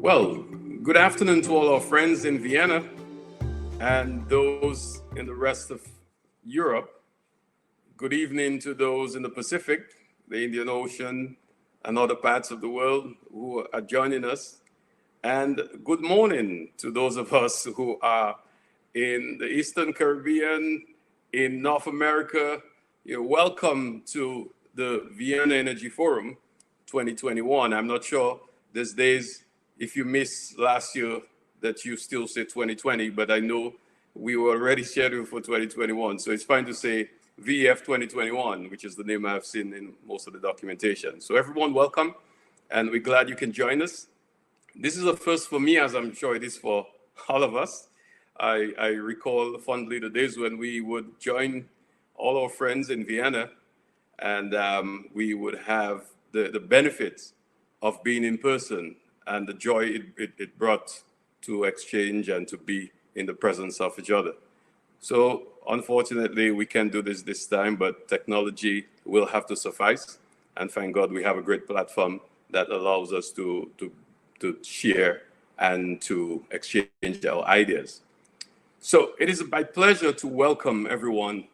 Well, good afternoon to all our friends in Vienna and those in the rest of Europe. Good evening to those in the Pacific, the Indian Ocean, and other parts of the world who are joining us. And good morning to those of us who are in the Eastern Caribbean, in North America. You're welcome to the Vienna Energy Forum 2021. I'm not sure these days if you missed last year that you still say 2020, but I know we were already scheduled for 2021. So it's fine to say VF 2021, which is the name I've seen in most of the documentation. So everyone, welcome, and we're glad you can join us. This is a first for me, as I'm sure it is for all of us. I recall fondly the days when we would join all our friends in Vienna, and we would have the benefits of being in person and the joy it brought to exchange and to be in the presence of each other. So unfortunately, we can't do this time, but technology will have to suffice. And thank God we have a great platform that allows us to share and to exchange our ideas. So it is my pleasure to welcome everyone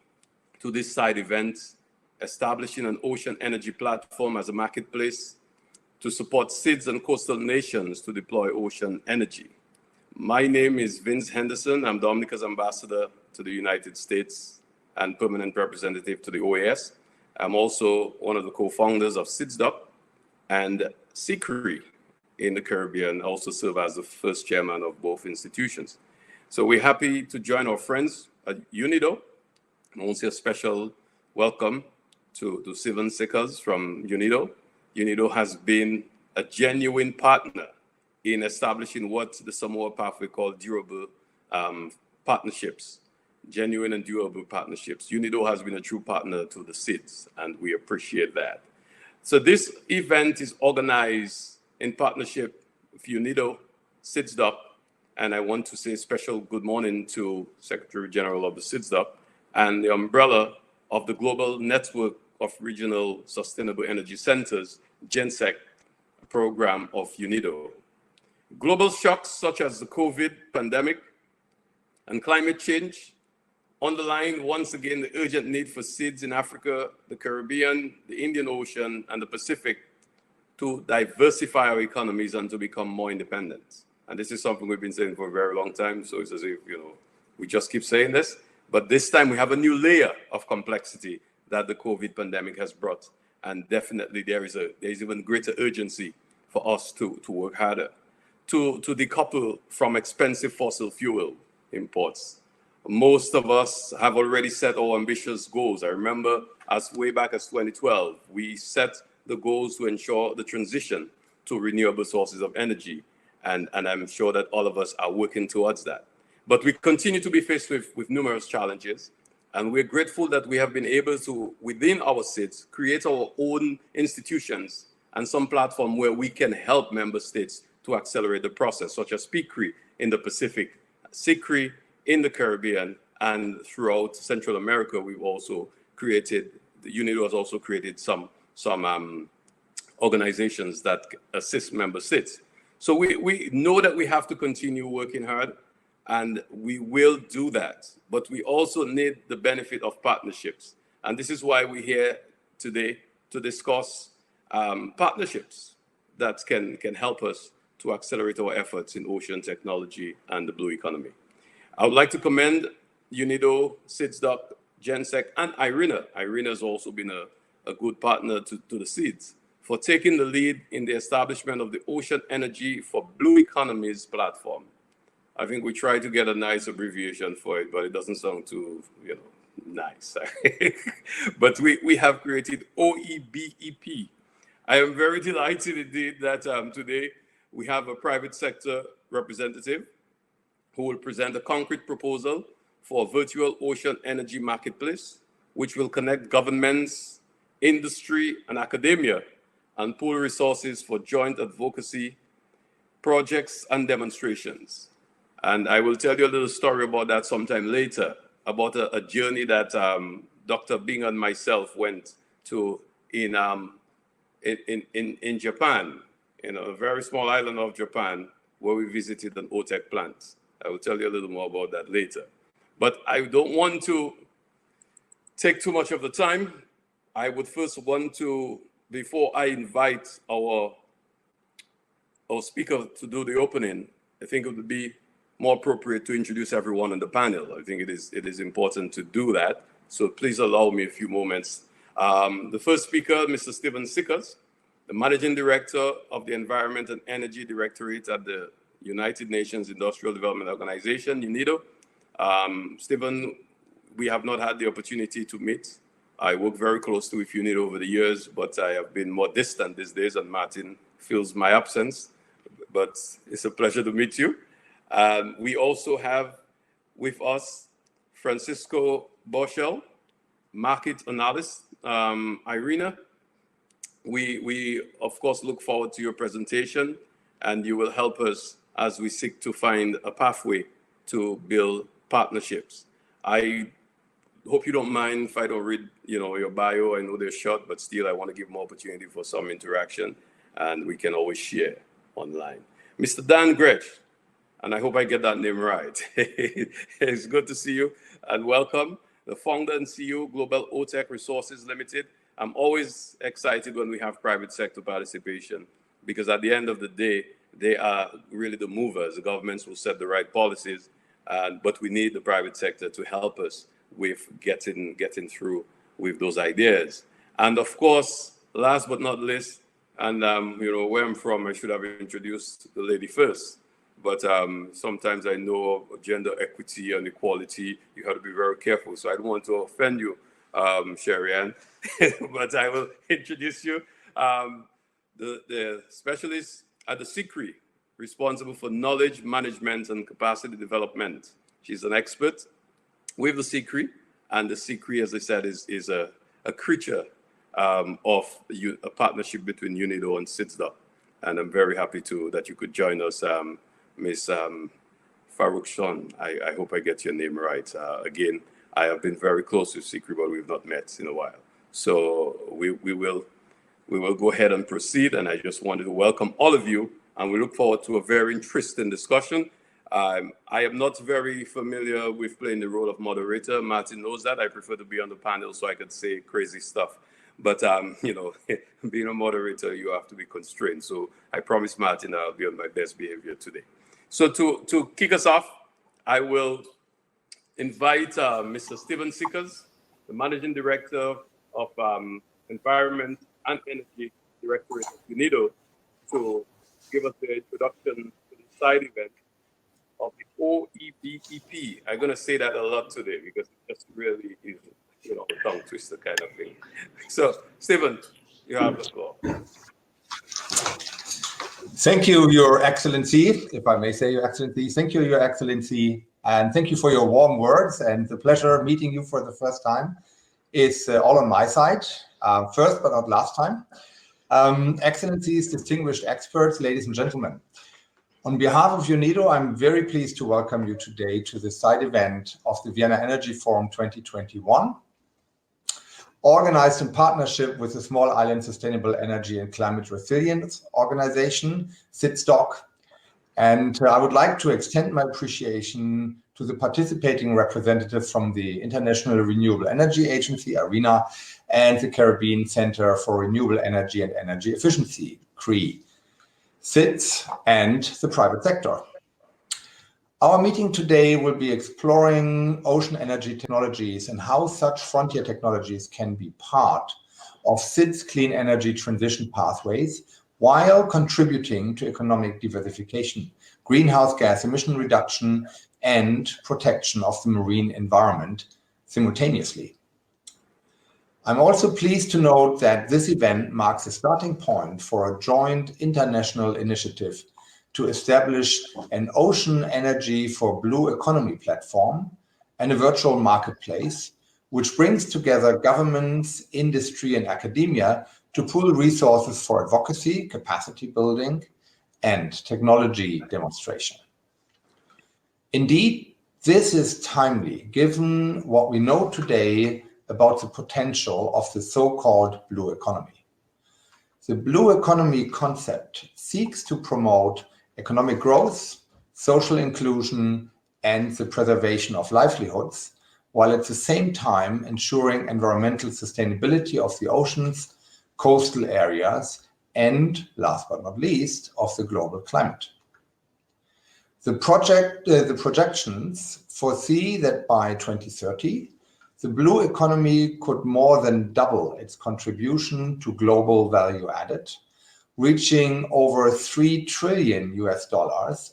to this side event, establishing an ocean energy platform as a marketplace to support SIDS and coastal nations to deploy ocean energy. My name is Vince Henderson. I'm Dominica's ambassador to the United States and permanent representative to the OAS. I'm also one of the co-founders of SIDS and ACRE in the Caribbean, also serve as the first chairman of both institutions. So we're happy to join our friends at UNIDO. And also a special welcome to Steven Sickers from UNIDO. UNIDO has been a genuine partner in establishing what the Samoa pathway called durable partnerships, genuine and durable partnerships. UNIDO has been a true partner to the SIDS, and we appreciate that. So this event is organized in partnership with UNIDO, SIDS, and I want to say a special good morning to Secretary General of the SIDS and the umbrella of the Global Network of Regional Sustainable Energy Centers, GENSEC program of UNIDO. Global shocks such as the COVID pandemic and climate change underline once again the urgent need for SIDS in Africa, the Caribbean, the Indian Ocean, and the Pacific to diversify our economies and to become more independent. And this is something we've been saying for a very long time, so it's as if, we just keep saying this. But this time we have a new layer of complexity that the COVID pandemic has brought. And definitely there is even greater urgency for us to work harder, to decouple from expensive fossil fuel imports. Most of us have already set our ambitious goals. I remember as way back as 2012, we set the goals to ensure the transition to renewable sources of energy. And I'm sure that all of us are working towards that. But we continue to be faced with numerous challenges. And we're grateful that we have been able to, within our SIDS, create our own institutions and some platform where we can help member states to accelerate the process, such as PCRE in the Pacific, SICRE in the Caribbean, and throughout Central America, we've also created, the UNIDO has also created some organizations that assist member states. So we know that we have to continue working hard, and we will do that. But we also need the benefit of partnerships. And this is why we're here today to discuss partnerships that can help us to accelerate our efforts in ocean technology and the blue economy. I would like to commend UNIDO, SIDS, GENSEC, and IRENA. IRENA has also been a good partner to the SIDS for taking the lead in the establishment of the Ocean Energy for Blue Economies Platform. I think we tried to get a nice abbreviation for it, but it doesn't sound too, nice. But we have created OEBEP. I am very delighted indeed that today we have a private sector representative who will present a concrete proposal for a virtual ocean energy marketplace, which will connect governments, industry, and academia, and pool resources for joint advocacy projects and demonstrations. And I will tell you a little story about that sometime later, about a journey that Dr. Bing and myself went to in Japan, a very small island of Japan, where we visited an OTEC plant. I will tell you a little more about that later. But I don't want to take too much of the time. I would first want to, before I invite our speaker to do the opening, I think it would be more appropriate to introduce everyone on the panel. I think it is important to do that. So please allow me a few moments. The first speaker, Mr. Stephen Sickers, the Managing Director of the Environment and Energy Directorate at the United Nations Industrial Development Organization, UNIDO. Stephen, we have not had the opportunity to meet. I work very closely with UNIDO over the years, but I have been more distant these days, and Martin feels my absence. But it's a pleasure to meet you. We also have with us Francisco Borchell, market analyst, IRENA. We of course look forward to your presentation, and you will help us as we seek to find a pathway to build partnerships. I hope you don't mind if I don't read, your bio. I know they're short, but still I want to give more opportunity for some interaction, and we can always share online. Mr. Dan Gretsch, and I hope I get that name right. It's good to see you and welcome. The founder and CEO, Global OTEC Resources Limited. I'm always excited when we have private sector participation, because at the end of the day, they are really the movers. The governments will set the right policies, but we need the private sector to help us with getting through with those ideas. And of course, last but not least, and where I'm from, I should have introduced the lady first. But sometimes I know gender equity and equality, you have to be very careful. So I don't want to offend you, Sherry Ann, but I will introduce you. The specialist at the ACRE, responsible for knowledge management and capacity development. She's an expert with the ACRE, and the ACRE, as I said, is a creature of a partnership between UNIDO and SIDS. And I'm very happy that you could join us, Ms. Farouk Sean. I hope I get your name right. Again, I have been very close to ACRE, but we've not met in a while. So we will go ahead and proceed. And I just wanted to welcome all of you, and we look forward to a very interesting discussion. I am not very familiar with playing the role of moderator. Martin knows that. I prefer to be on the panel so I could say crazy stuff. But, being a moderator, you have to be constrained. So I promise Martin I'll be on my best behavior today. So to kick us off, I will invite Mr. Stephen Sickers, the Managing Director of Environment and Energy Directorate of UNIDO, to give us the introduction to the side event of the OEBEP. I'm going to say that a lot today because it just really is, a tongue twister kind of thing. So, Stephen, you have the floor. Thank you, Your Excellency, if I may say, Your Excellency. Thank you, Your Excellency, and thank you for your warm words. And the pleasure meeting you for the first time is all on my side. First, but not last time. Excellencies, distinguished experts, ladies and gentlemen. On behalf of UNIDO, I'm very pleased to welcome you today to the side event of the Vienna Energy Forum 2021, organized in partnership with the Small Island Sustainable Energy and Climate Resilience Organization, SIDS. And I would like to extend my appreciation to the participating representatives from the International Renewable Energy Agency, IRENA, and the Caribbean Center for Renewable Energy and Energy Efficiency, CRE, SIDS, and the private sector. Our meeting today will be exploring ocean energy technologies and how such frontier technologies can be part of SIDS clean energy transition pathways while contributing to economic diversification, greenhouse gas emission reduction, and protection of the marine environment simultaneously. I'm also pleased to note that this event marks a starting point for a joint international initiative to establish an ocean energy for Blue Economy Platform and a virtual marketplace, which brings together governments, industry, and academia to pool resources for advocacy, capacity building, and technology demonstration. Indeed, this is timely, given what we know today about the potential of the so-called blue economy. The blue economy concept seeks to promote economic growth, social inclusion, and the preservation of livelihoods, while at the same time ensuring environmental sustainability of the oceans, coastal areas, and last but not least, of the global climate. The projections foresee that by 2030, the blue economy could more than double its contribution to global value added, reaching over $3 trillion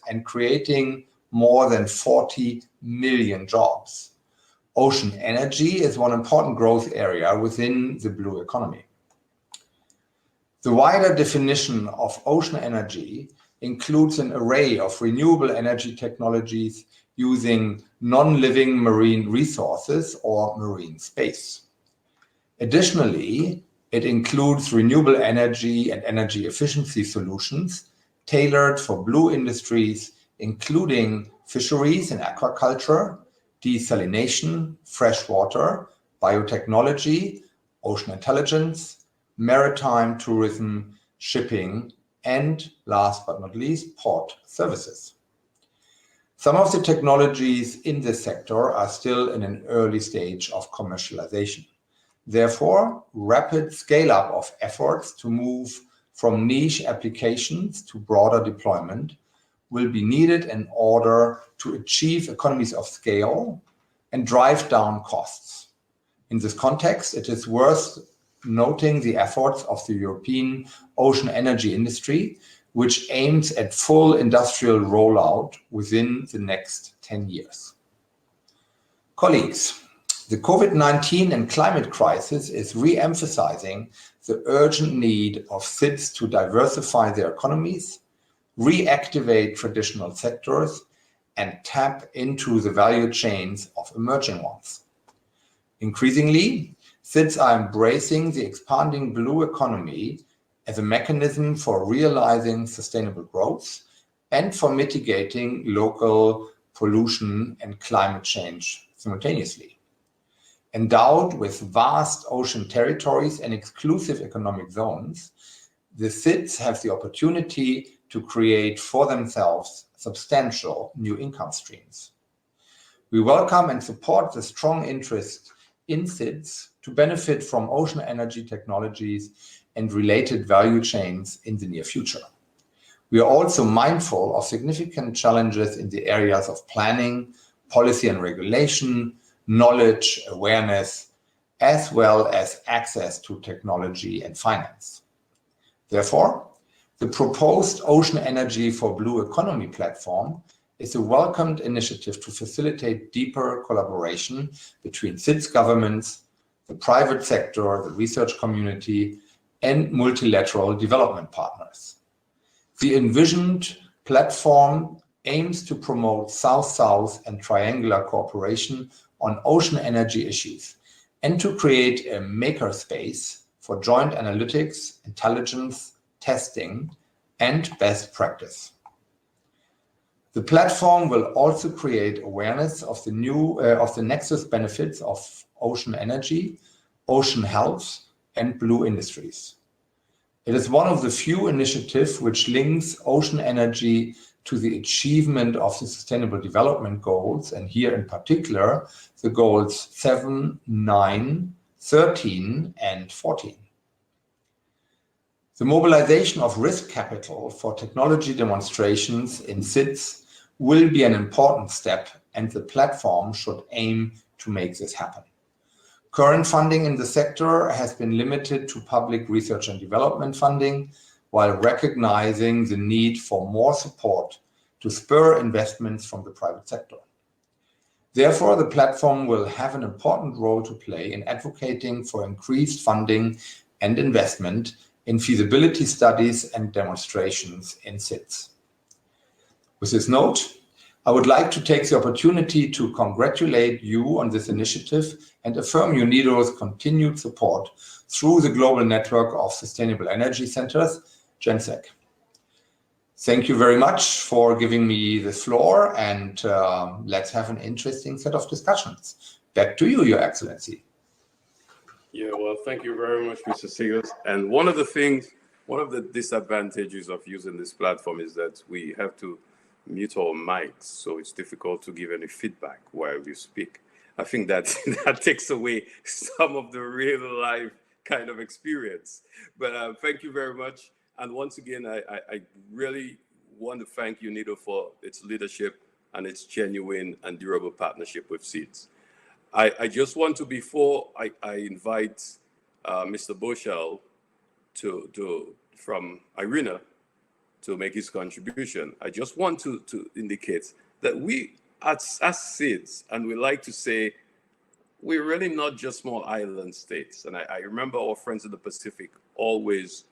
and creating more than 40 million jobs. Ocean energy is one important growth area within the blue economy. The wider definition of ocean energy includes an array of renewable energy technologies using non-living marine resources or marine space. Additionally, it includes renewable energy and energy efficiency solutions tailored for blue industries, including fisheries and aquaculture, desalination, freshwater, biotechnology, ocean intelligence, maritime tourism, shipping, and last but not least, port services. Some of the technologies in this sector are still in an early stage of commercialization. Therefore, rapid scale-up of efforts to move from niche applications to broader deployment will be needed in order to achieve economies of scale and drive down costs. In this context, it is worth noting the efforts of the European ocean energy industry, which aims at full industrial rollout within the next 10 years. Colleagues, the COVID-19 and climate crisis is re-emphasizing the urgent need of SIDS to diversify their economies, reactivate traditional sectors, and tap into the value chains of emerging ones. Increasingly, SIDS are embracing the expanding blue economy as a mechanism for realizing sustainable growth and for mitigating local pollution and climate change simultaneously. Endowed with vast ocean territories and exclusive economic zones, the SIDS have the opportunity to create for themselves substantial new income streams. We welcome and support the strong interest in SIDS to benefit from ocean energy technologies and related value chains in the near future. We are also mindful of significant challenges in the areas of planning, policy and regulation, knowledge, awareness, as well as access to technology and finance. Therefore, the proposed Ocean Energy for Blue Economy platform is a welcomed initiative to facilitate deeper collaboration between SIDS governments, the private sector, the research community, and multilateral development partners. The envisioned platform aims to promote South-South and triangular cooperation on ocean energy issues and to create a makerspace for joint analytics, intelligence, testing, and best practice. The platform will also create awareness of the nexus benefits of ocean energy, ocean health, and blue industries. It is one of the few initiatives which links ocean energy to the achievement of the Sustainable Development Goals, and here in particular, the goals 7, 9, 13, and 14. The mobilization of risk capital for technology demonstrations in SIDS will be an important step, and the platform should aim to make this happen. Current funding in the sector has been limited to public research and development funding, while recognizing the need for more support to spur investments from the private sector. Therefore, the platform will have an important role to play in advocating for increased funding and investment in feasibility studies and demonstrations in SIDS. With this note, I would like to take the opportunity to congratulate you on this initiative and affirm UNIDO's continued support through the global network of sustainable energy centers, GENSEC. Thank you very much for giving me the floor, and let's have an interesting set of discussions. Back to you, Your Excellency. Yeah, well, thank you very much, Mr. Seegers. And one of the things One of the disadvantages of using this platform is that we have to mute our mics, so it's difficult to give any feedback while we speak. I think that that takes away some of the real life kind of experience. But thank you very much. And once again, I really want to thank UNIDO for its leadership and its genuine and durable partnership with SIDS. I just want to, before I invite Mr. Boschel from IRENA to make his contribution, I just want to indicate that we, as SIDS, and we like to say, we're really not just small island states. And I remember our friends in the Pacific always,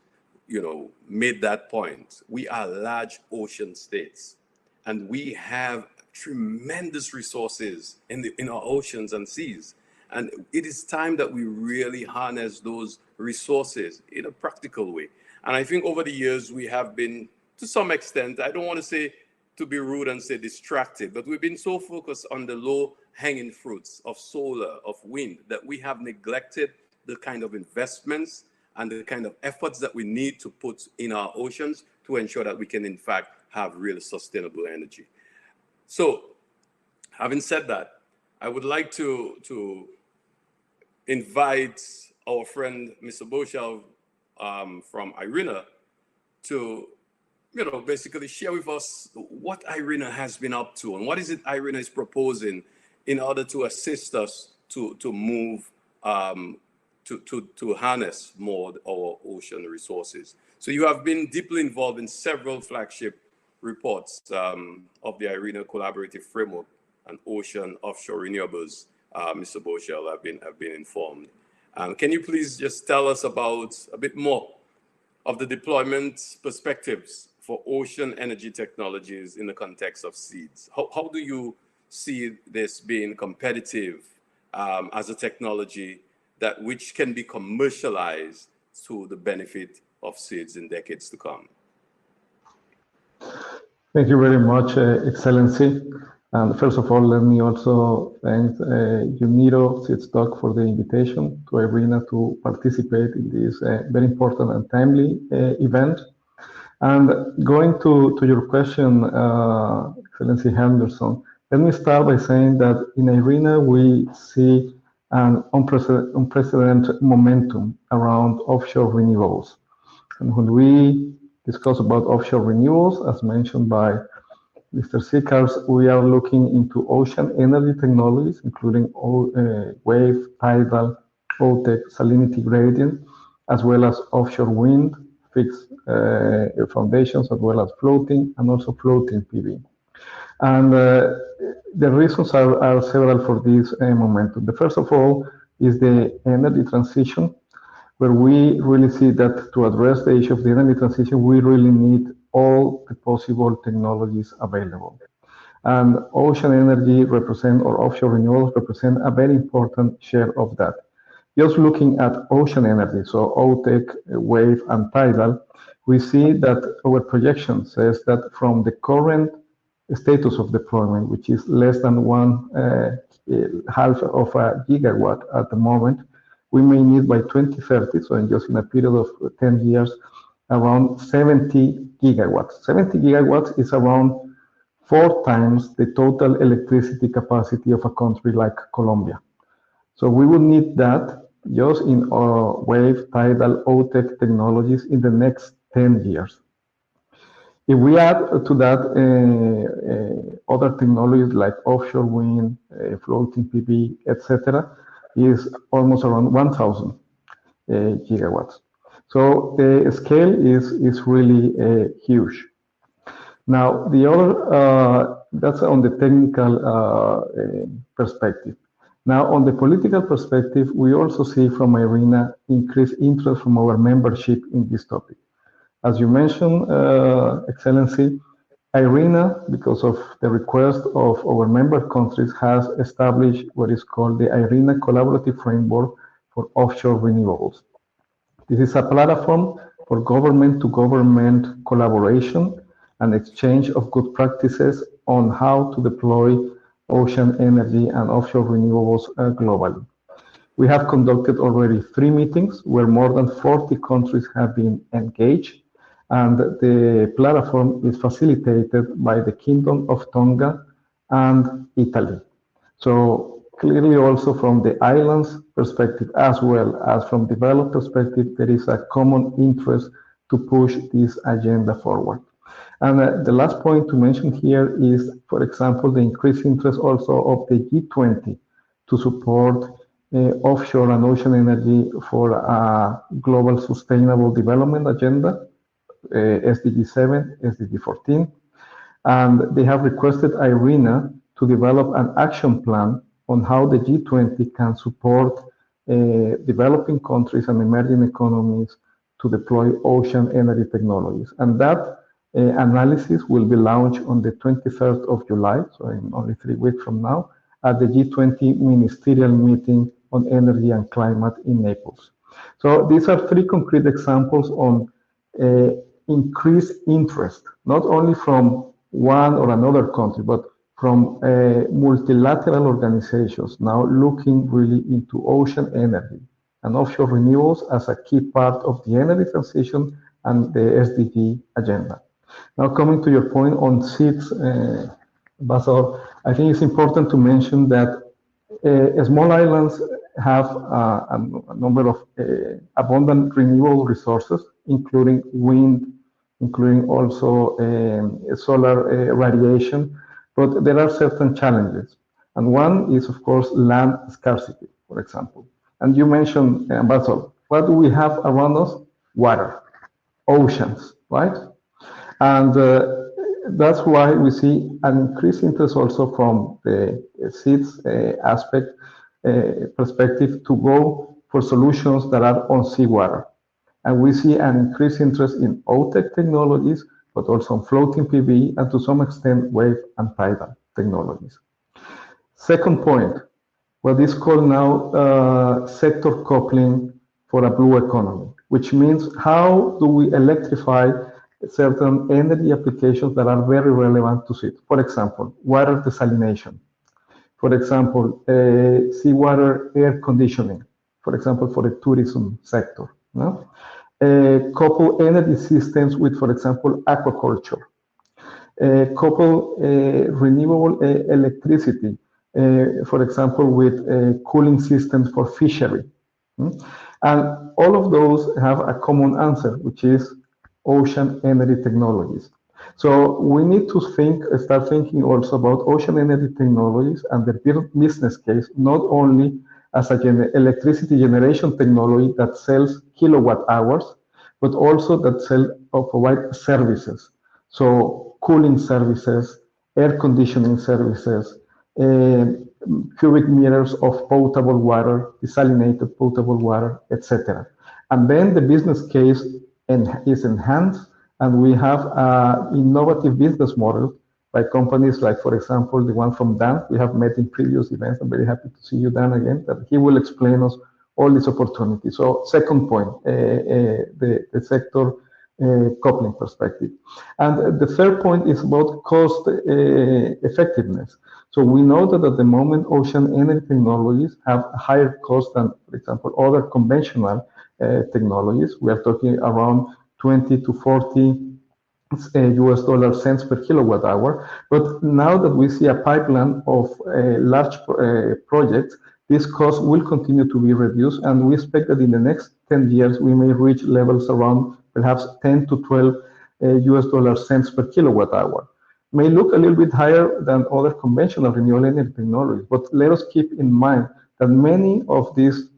made that point. We are large ocean states, and we have tremendous resources in our oceans and seas. And it is time that we really harness those resources in a practical way. And I think over the years, we have been, to some extent, I don't want to say to be rude and say distracted, but we've been so focused on the low-hanging fruits of solar, of wind, that we have neglected the kind of investments and the kind of efforts that we need to put in our oceans to ensure that we can, in fact, have really sustainable energy. So, having said that, I would like to invite our friend, Mr. Boschel, from IRENA to, basically share with us what IRENA has been up to and what is it IRENA is proposing in order to assist us to move, to harness more our ocean resources. So you have been deeply involved in several flagship reports of the IRENA Collaborative Framework and Ocean Offshore Renewables. Mr. Boschel, I've been informed. Can you please just tell us about a bit more of the deployment perspectives for ocean energy technologies in the context of SIDS? How do you see this being competitive as a technology which can be commercialized to the benefit of SIDS in decades to come? Thank you very much, Excellency. And first of all, let me also thank UNIDO, SIDS for the invitation to IRENA to participate in this very important and timely event. And going to your question, Excellency Henderson, let me start by saying that in IRENA, we see an unprecedented momentum around offshore renewables. And when we discuss about offshore renewables, as mentioned by Mr. Seekers, we are looking into ocean energy technologies, including wave, tidal, OTEC, salinity gradient, as well as offshore wind, fixed foundations, as well as floating, and also floating PV. And the reasons are several for this momentum. The first of all is the energy transition, where we really see that to address the issue of the energy transition, we really need all the possible technologies available. And ocean energy or offshore renewables represent a very important share of that. Just looking at ocean energy, so OTEC, wave, and tidal, we see that our projection says that from the current status of deployment, which is less than half of a gigawatt at the moment, we may need by 2030, so just in a period of 10 years, around 70 gigawatts. 70 gigawatts is around 4 times the total electricity capacity of a country like Colombia. So we would need that just in wave, tidal, OTEC technologies in the next 10 years. If we add to that other technologies like offshore wind, floating PV, etc., is almost around 1,000 gigawatts. So the scale is really huge. Now, the other, that's on the technical perspective. Now, on the political perspective, we also see from IRENA increased interest from our membership in this topic. As you mentioned, Excellency, IRENA, because of the request of our member countries, has established what is called the IRENA Collaborative Framework for Offshore Renewables. This is a platform for government-to-government collaboration and exchange of good practices on how to deploy ocean energy and offshore renewables globally. We have conducted already 3 meetings where more than 40 countries have been engaged, and the platform is facilitated by the Kingdom of Tonga and Italy. So clearly also from the islands perspective as well as from developed perspective, there is a common interest to push this agenda forward. And the last point to mention here is, for example, the increased interest also of the G20 to support offshore and ocean energy for a global sustainable development agenda, SDG 7, SDG 14. And they have requested IRENA to develop an action plan on how the G20 can support developing countries and emerging economies to deploy ocean energy technologies. And that analysis will be launched on the 23rd of July, so in only 3 weeks from now, at the G20 ministerial meeting on energy and climate in Naples. So these are 3 concrete examples on increased interest, not only from one or another country, but from multilateral organizations now looking really into ocean energy and offshore renewables as a key part of the energy transition and the SDG agenda. Now, coming to your point on SIDS, Basil, I think it's important to mention that small islands have a number of abundant renewable resources, including wind, including also solar radiation, but there are certain challenges. And one is, of course, land scarcity, for example. And you mentioned, Basil, what do we have around us? Water, oceans, right? And that's why we see an increased interest also from the SIDS aspect perspective to go for solutions that are on seawater. And we see an increased interest in OTEC technologies, but also on floating PV and to some extent wave and tidal technologies. Second point, what is called now sector coupling for a blue economy, which means how do we electrify certain energy applications that are very relevant to SIDS. For example, water desalination. For example, seawater air conditioning. For example, for the tourism sector. No? Couple energy systems with, for example, aquaculture. Couple renewable electricity, for example, with cooling systems for fishery. And all of those have a common answer, which is ocean energy technologies. So we need to start thinking also about ocean energy technologies and the business case, not only as an electricity generation technology that sells kilowatt hours, but also that provide services. So cooling services, air conditioning services, cubic meters of potable water, desalinated potable water, etc. And then the business case is enhanced, and we have an innovative business model by companies like, for example, the one from Dan. We have met in previous events. I'm very happy to see you, Dan, again, that he will explain us all these opportunities. So second point, the sector coupling perspective. And the third point is about cost effectiveness. So we know that at the moment, ocean energy technologies have a higher cost than, for example, other conventional technologies. We are talking around 20 to 40 US dollar cents per kilowatt hour. But now that we see a pipeline of large projects, this cost will continue to be reduced. And we expect that in the next 10 years, we may reach levels around perhaps 10 to 12 US dollar cents per kilowatt hour. May look a little bit higher than other conventional renewable energy technologies, but let us keep in mind that many of these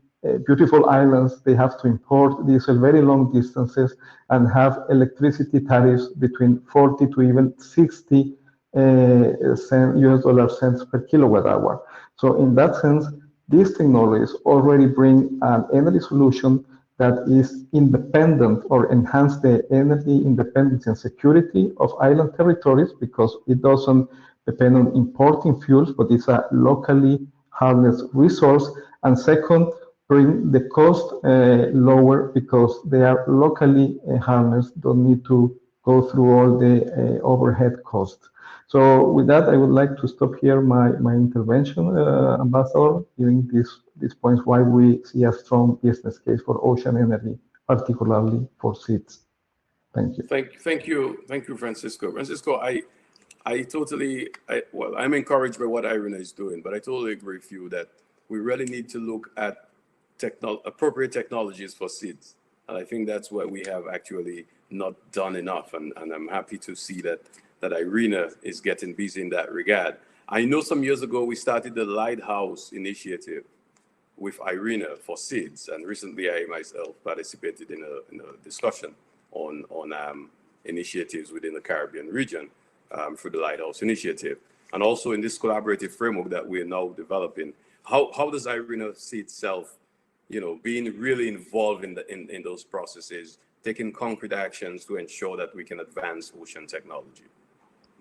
beautiful islands, they have to import these very long distances and have electricity tariffs between 40 to even 60 US dollar cents per kilowatt hour. So in that sense, these technologies already bring an energy solution that is independent or enhance the energy independence and security of island territories, because it doesn't depend on importing fuels, but it's a locally harnessed resource. And second, bring the cost lower because they are locally harnessed, don't need to go through all the overhead costs. So with that, I would like to stop here my intervention, Ambassador, giving this these points why we see a strong business case for ocean energy, particularly for SIDS. Thank you. Thank you, Francisco. Francisco, I'm encouraged by what IRENA is doing, but I totally agree with you that we really need to look at appropriate technologies for SIDS. And I think that's what we have actually not done enough. And I'm happy to see that IRENA is getting busy in that regard. I know some years ago we started the Lighthouse Initiative with IRENA for SIDS, and recently I myself participated in a discussion on initiatives within the Caribbean region through the Lighthouse Initiative, and also in this collaborative framework that we're now developing. How does IRENA see itself, being really involved in those processes, taking concrete actions to ensure that we can advance ocean technology?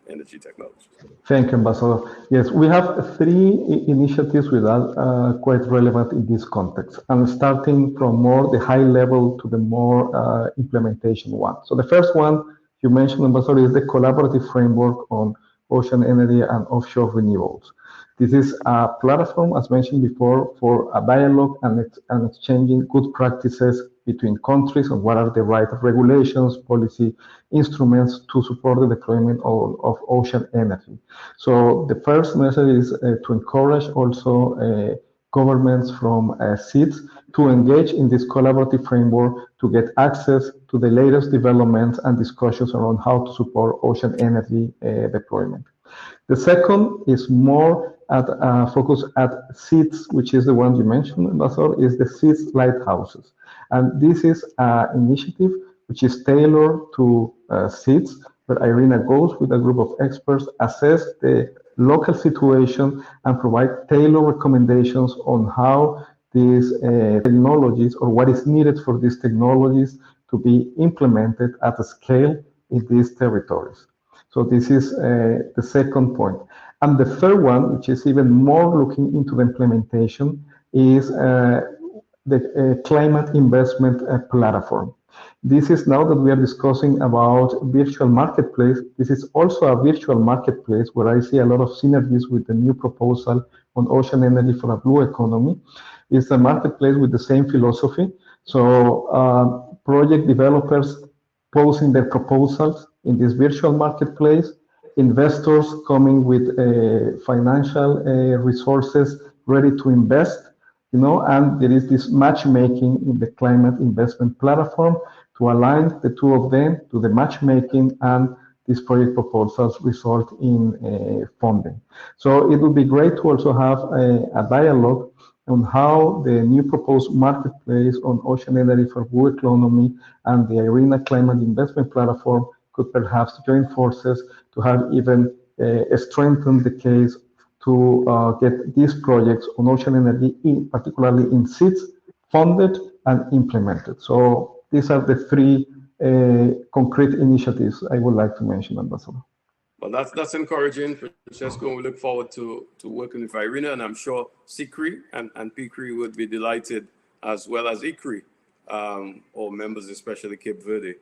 Energy technology. Thank you, Ambassador. Yes, we have 3 initiatives with us quite relevant in this context, and starting from more the high level to the more implementation one. So the first one you mentioned, Ambassador, is the collaborative framework on ocean energy and offshore renewables. This is a platform, as mentioned before, for a dialogue and exchanging good practices between countries on what are the right regulations, policy instruments to support the deployment of ocean energy. So the first message is to encourage also governments from SIDS to engage in this collaborative framework to get access to the latest developments and discussions around how to support ocean energy deployment. The second is more at focus at SIDS, which is the one you mentioned, Ambassador, is the SIDS Lighthouses. And this is an initiative which is tailored to SIDS, where IRENA goes with a group of experts, assess the local situation, and provide tailored recommendations on how these technologies, or what is needed for these technologies to be implemented at a scale in these territories. So this is the second point. And the third one, which is even more looking into the implementation, is the climate investment platform. This is now that we are discussing about virtual marketplace. This is also a virtual marketplace where I see a lot of synergies with the new proposal on ocean energy for a blue economy. It's a marketplace with the same philosophy. So project developers posing their proposals in this virtual marketplace, investors coming with financial resources ready to invest, and there is this matchmaking in the climate investment platform to align the two of them to the matchmaking, and these project proposals result in funding. So it would be great to also have a dialogue on how the new proposed marketplace on ocean energy for blue economy and the IRENA climate investment platform could perhaps join forces to have even strengthened the case to get these projects on ocean energy, particularly in SIDS, funded and implemented. So these are the 3 concrete initiatives I would like to mention, Ambassador. Well, that's encouraging, Francesco. We look forward to working with IRENA, and I'm sure SICRE and PICRE would be delighted, as well as ICRE, or members, especially Cape Verde,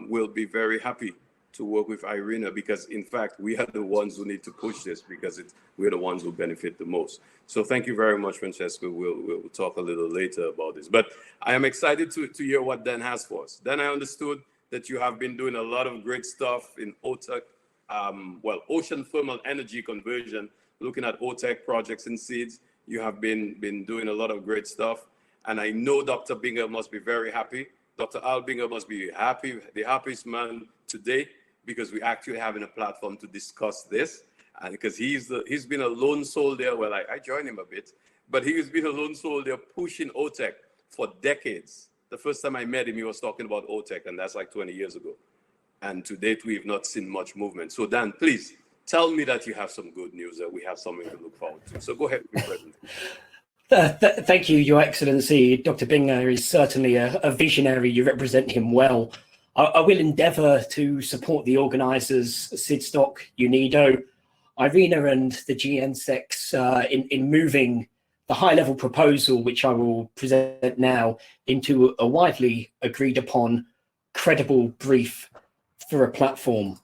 will be very happy to work with IRENA, because in fact we are the ones who need to push this, because we're the ones who benefit the most. So thank you very much, Francesco. We'll talk a little later about this, but I am excited to hear what Dan has for us. Dan, I understood that you have been doing a lot of great stuff in OTEC, ocean thermal energy conversion, looking at OTEC projects in SIDS. You have been doing a lot of great stuff, and I know Dr. Binger must be very happy. Dr. Al Binger must be happy, the happiest man today, because we actually having a platform to discuss this, and because he's been a lone soldier. Well, I joined him a bit, but he's been a lone soldier pushing OTEC for decades. The first time I met him, he was talking about OTEC, and that's like 20 years ago. And to date, we've not seen much movement. So Dan, please tell me that you have some good news, that we have something to look forward to. So go ahead with your presentation. Thank you, Your Excellency. Dr. Binger is certainly a visionary. You represent him well. I will endeavour to support the organisers, SIDSTOC, UNIDO, IRENA and the GNSECs in moving the high-level proposal, which I will present now, into a widely agreed upon, credible brief for a platform.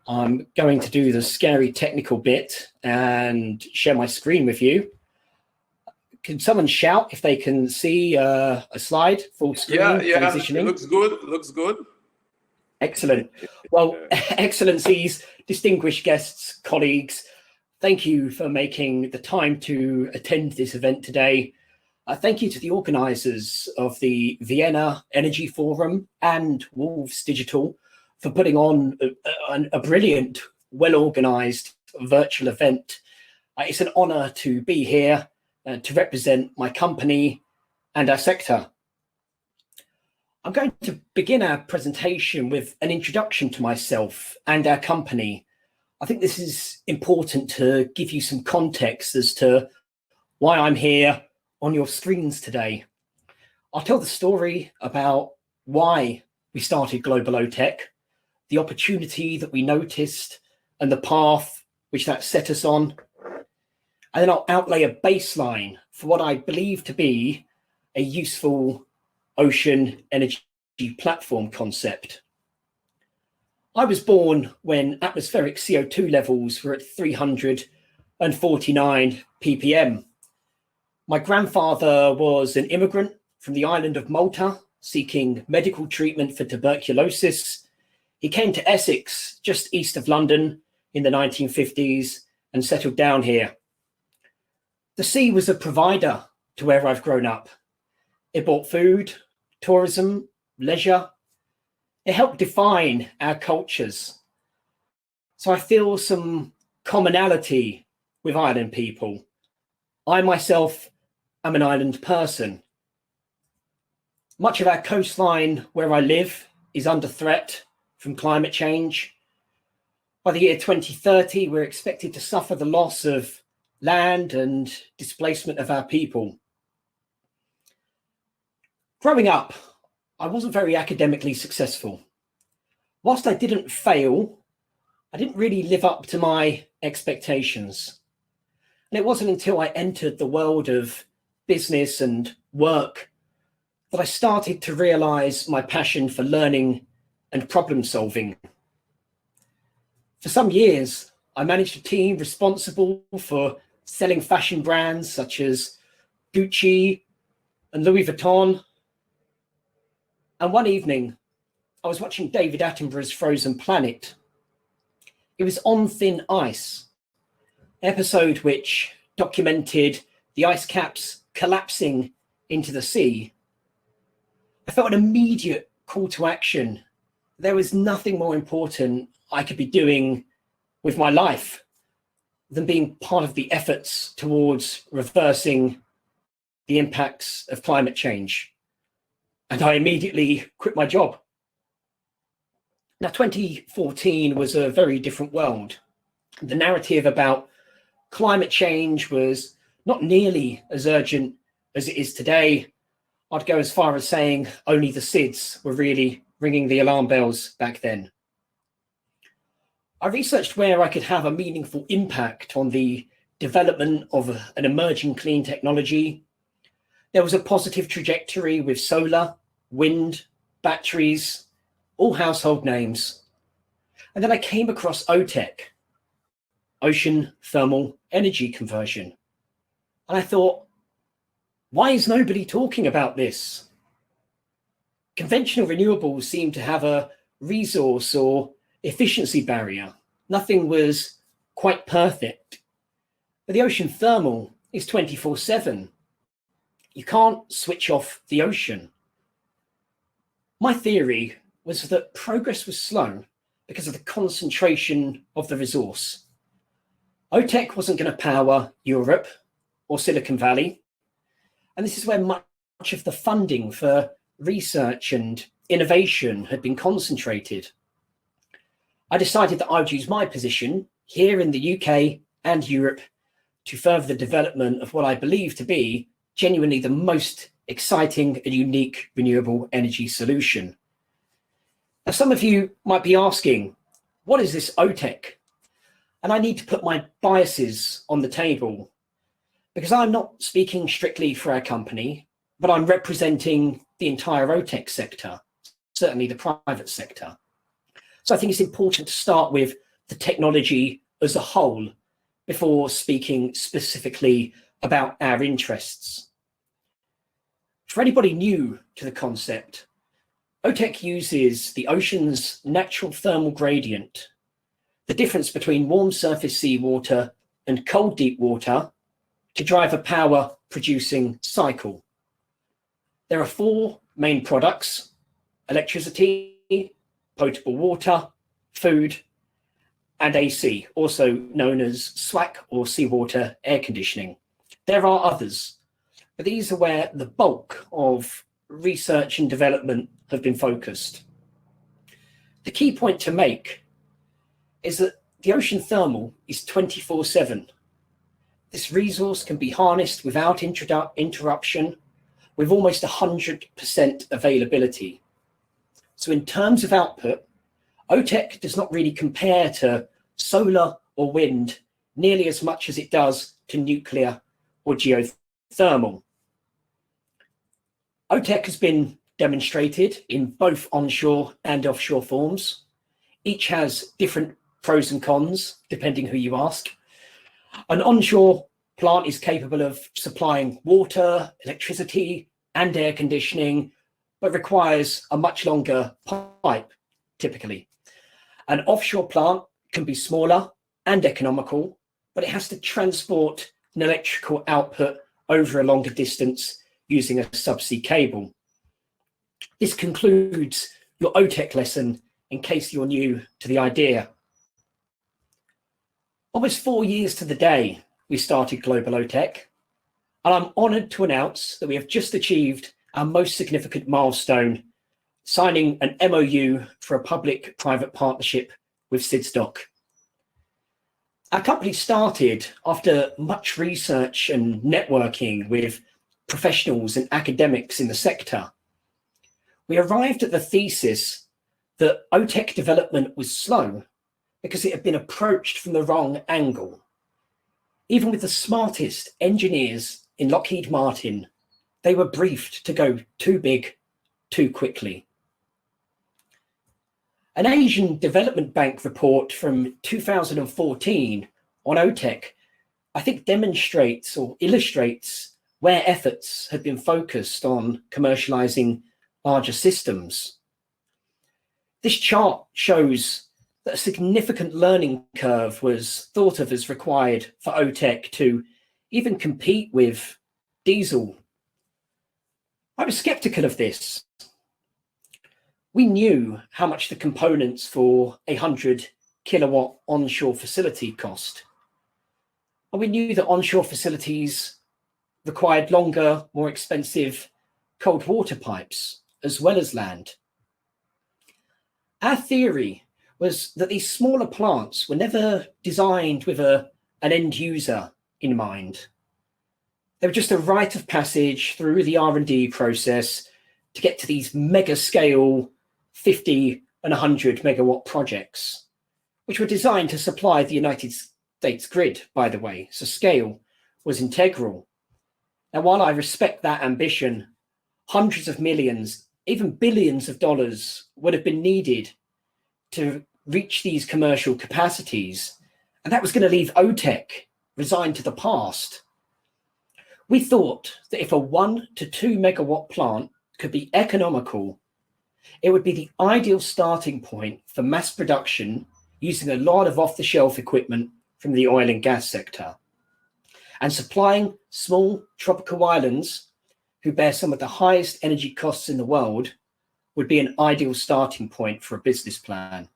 I'm going to do the scary technical bit and share my screen with you. Can someone shout if they can see a slide full screen? Yeah, transitioning? it looks good. It looks good. Excellent. Well, Excellencies, distinguished guests, colleagues, thank you for making the time to attend this event today. Thank you to the organisers of the Vienna Energy Forum and Wolves Digital for putting on a brilliant, well-organised virtual event. It's an honour to be here to represent my company and our sector. I'm going to begin our presentation with an introduction to myself and our company. I think this is important to give you some context as to why I'm here on your screens today. I'll tell the story about why we started Global OTEC, the opportunity that we noticed and the path which that set us on. And then I'll outlay a baseline for what I believe to be a useful ocean energy platform concept. I was born when atmospheric CO2 levels were at 349 ppm. My grandfather was an immigrant from the island of Malta seeking medical treatment for tuberculosis. He came to Essex, just east of London, in the 1950s and settled down here. The sea was a provider to where I've grown up. It brought food, tourism, leisure. It helped define our cultures. So I feel some commonality with island people. I myself am an island person. Much of our coastline where I live is under threat from climate change. By the year 2030, we're expected to suffer the loss of land and displacement of our people. Growing up, I wasn't very academically successful. Whilst I didn't fail, I didn't really live up to my expectations. And it wasn't until I entered the world of business and work that I started to realize my passion for learning and problem solving. For some years, I managed a team responsible for selling fashion brands such as Gucci and Louis Vuitton. And one evening, I was watching David Attenborough's Frozen Planet. It was On Thin Ice, an episode which documented the ice caps collapsing into the sea. I felt an immediate call to action. There was nothing more important I could be doing with my life than being part of the efforts towards reversing the impacts of climate change. And I immediately quit my job. Now, 2014 was a very different world. The narrative about climate change was not nearly as urgent as it is today. I'd go as far as saying only the SIDS were really ringing the alarm bells back then. I researched where I could have a meaningful impact on the development of an emerging clean technology. There was a positive trajectory with solar, wind, batteries, all household names. And then I came across OTEC, Ocean Thermal Energy Conversion. And I thought, why is nobody talking about this? Conventional renewables seem to have a resource or efficiency barrier. Nothing was quite perfect. But the ocean thermal is 24/7. You can't switch off the ocean. My theory was that progress was slow because of the concentration of the resource. OTEC wasn't going to power Europe or Silicon Valley. And this is where much of the funding for research and innovation had been concentrated. I decided that I would use my position here in the UK and Europe to further the development of what I believe to be genuinely the most exciting and unique renewable energy solution. Now, some of you might be asking, what is this OTEC? And I need to put my biases on the table because I'm not speaking strictly for our company, but I'm representing the entire OTEC sector, certainly the private sector. So I think it's important to start with the technology as a whole before speaking specifically about our interests. For anybody new to the concept, OTEC uses the ocean's natural thermal gradient, the difference between warm surface seawater and cold deep water, to drive a power producing cycle. There are four main products: electricity, potable water, food, and AC, also known as SWAC or seawater air conditioning. There are others, but these are where the bulk of research and development have been focused. The key point to make is that the ocean thermal is 24/7. This resource can be harnessed without interruption, with almost 100% availability. So in terms of output, OTEC does not really compare to solar or wind nearly as much as it does to nuclear or geothermal. OTEC has been demonstrated in both onshore and offshore forms. Each has different pros and cons, depending who you ask. An onshore plant is capable of supplying water, electricity, and air conditioning, but requires a much longer pipe, typically. An offshore plant can be smaller and economical, but it has to transport an electrical output over a longer distance using a subsea cable. This concludes your OTEC lesson, in case you're new to the idea. Almost 4 years to the day we started Global OTEC, and I'm honoured to announce that we have just achieved our most significant milestone, signing an MOU for a public-private partnership with SIDS. Our company started after much research and networking with professionals and academics in the sector. We arrived at the thesis that OTEC development was slow because it had been approached from the wrong angle. Even with the smartest engineers in Lockheed Martin, they were briefed to go too big, too quickly. An Asian Development Bank report from 2014 on OTEC, I think, demonstrates or illustrates where efforts had been focused on commercializing larger systems. This chart shows that a significant learning curve was thought of as required for OTEC to even compete with diesel. I was skeptical of this. We knew how much the components for a 100 kilowatt onshore facility cost. And we knew that onshore facilities required longer, more expensive cold water pipes, as well as land. Our theory was that these smaller plants were never designed with an end user in mind. They were just a rite of passage through the R&D process to get to these mega scale 50 and 100 megawatt projects, which were designed to supply the United States grid, by the way, so scale was integral. Now, while I respect that ambition, hundreds of millions, even billions of dollars would have been needed to reach these commercial capacities, and that was going to leave OTEC resigned to the past. We thought that if a 1 to 2 megawatt plant could be economical, it would be the ideal starting point for mass production using a lot of off-the-shelf equipment from the oil and gas sector. And supplying small tropical islands who bear some of the highest energy costs in the world would be an ideal starting point for a business plan.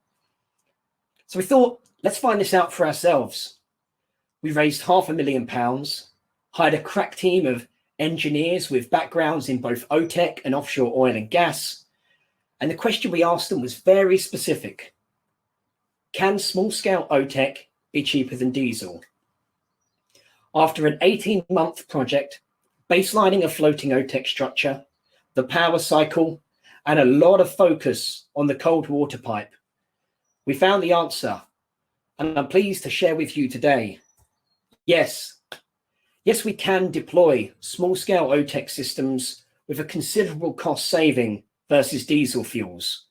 So we thought, let's find this out for ourselves. We raised £500,000, hired a crack team of engineers with backgrounds in both OTEC and offshore oil and gas. And the question we asked them was very specific. Can small-scale OTEC be cheaper than diesel? After an 18-month project, baselining a floating OTEC structure, the power cycle, and a lot of focus on the cold water pipe, we found the answer, and I'm pleased to share with you today. Yes, we can deploy small-scale OTEC systems with a considerable cost saving versus diesel fuels.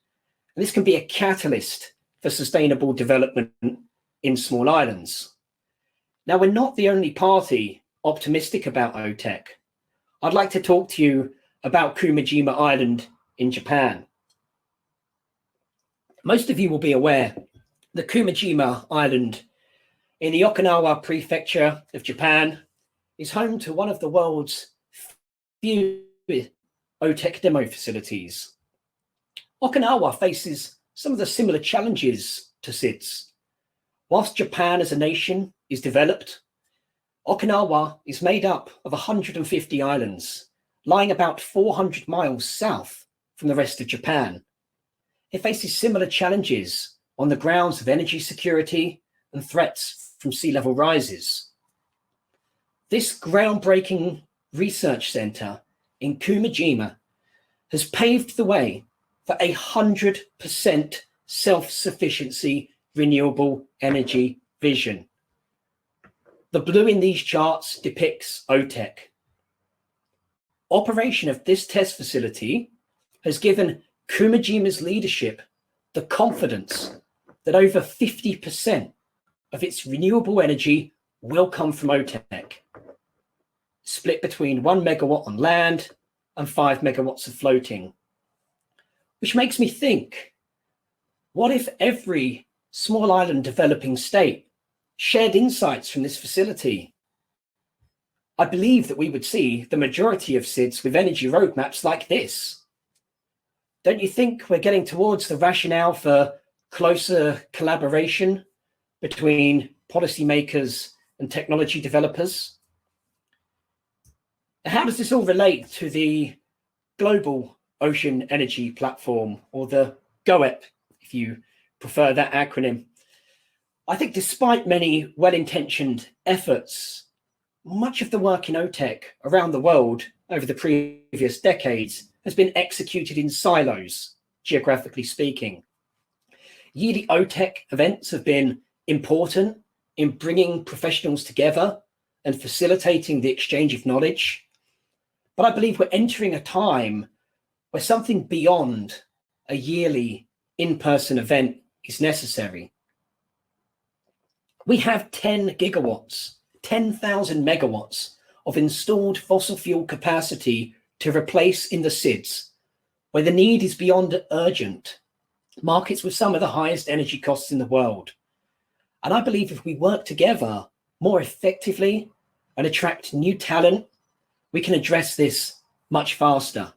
And this can be a catalyst for sustainable development in small islands. Now, we're not the only party optimistic about OTEC, I'd like to talk to you about Kumajima Island in Japan. Most of you will be aware that Kumajima Island in the Okinawa prefecture of Japan is home to one of the world's few OTEC demo facilities. Okinawa faces some of the similar challenges to SIDS. Whilst Japan as a nation is developed, Okinawa is made up of 150 islands, lying about 400 miles south from the rest of Japan. It faces similar challenges on the grounds of energy security and threats from sea level rises. This groundbreaking research center in Kumajima has paved the way for 100% self-sufficiency renewable energy vision. The blue in these charts depicts OTEC. Operation of this test facility has given Kumajima's leadership the confidence that over 50% of its renewable energy will come from OTEC, split between 1 megawatt on land and 5 megawatts of floating. Which makes me think, what if every small island developing state shared insights from this facility? I believe that we would see the majority of SIDS with energy roadmaps like this. Don't you think we're getting towards the rationale for closer collaboration between policymakers and technology developers? How does this all relate to the Global Ocean Energy Platform, or the GOEP, if you prefer that acronym? I think despite many well-intentioned efforts, much of the work in OTEC around the world over the previous decades has been executed in silos, geographically speaking. Yearly OTEC events have been important in bringing professionals together and facilitating the exchange of knowledge. But I believe we're entering a time where something beyond a yearly in-person event is necessary. We have 10 gigawatts, 10,000 megawatts of installed fossil fuel capacity to replace in the SIDS, where the need is beyond urgent, markets with some of the highest energy costs in the world. And I believe if we work together more effectively and attract new talent, we can address this much faster.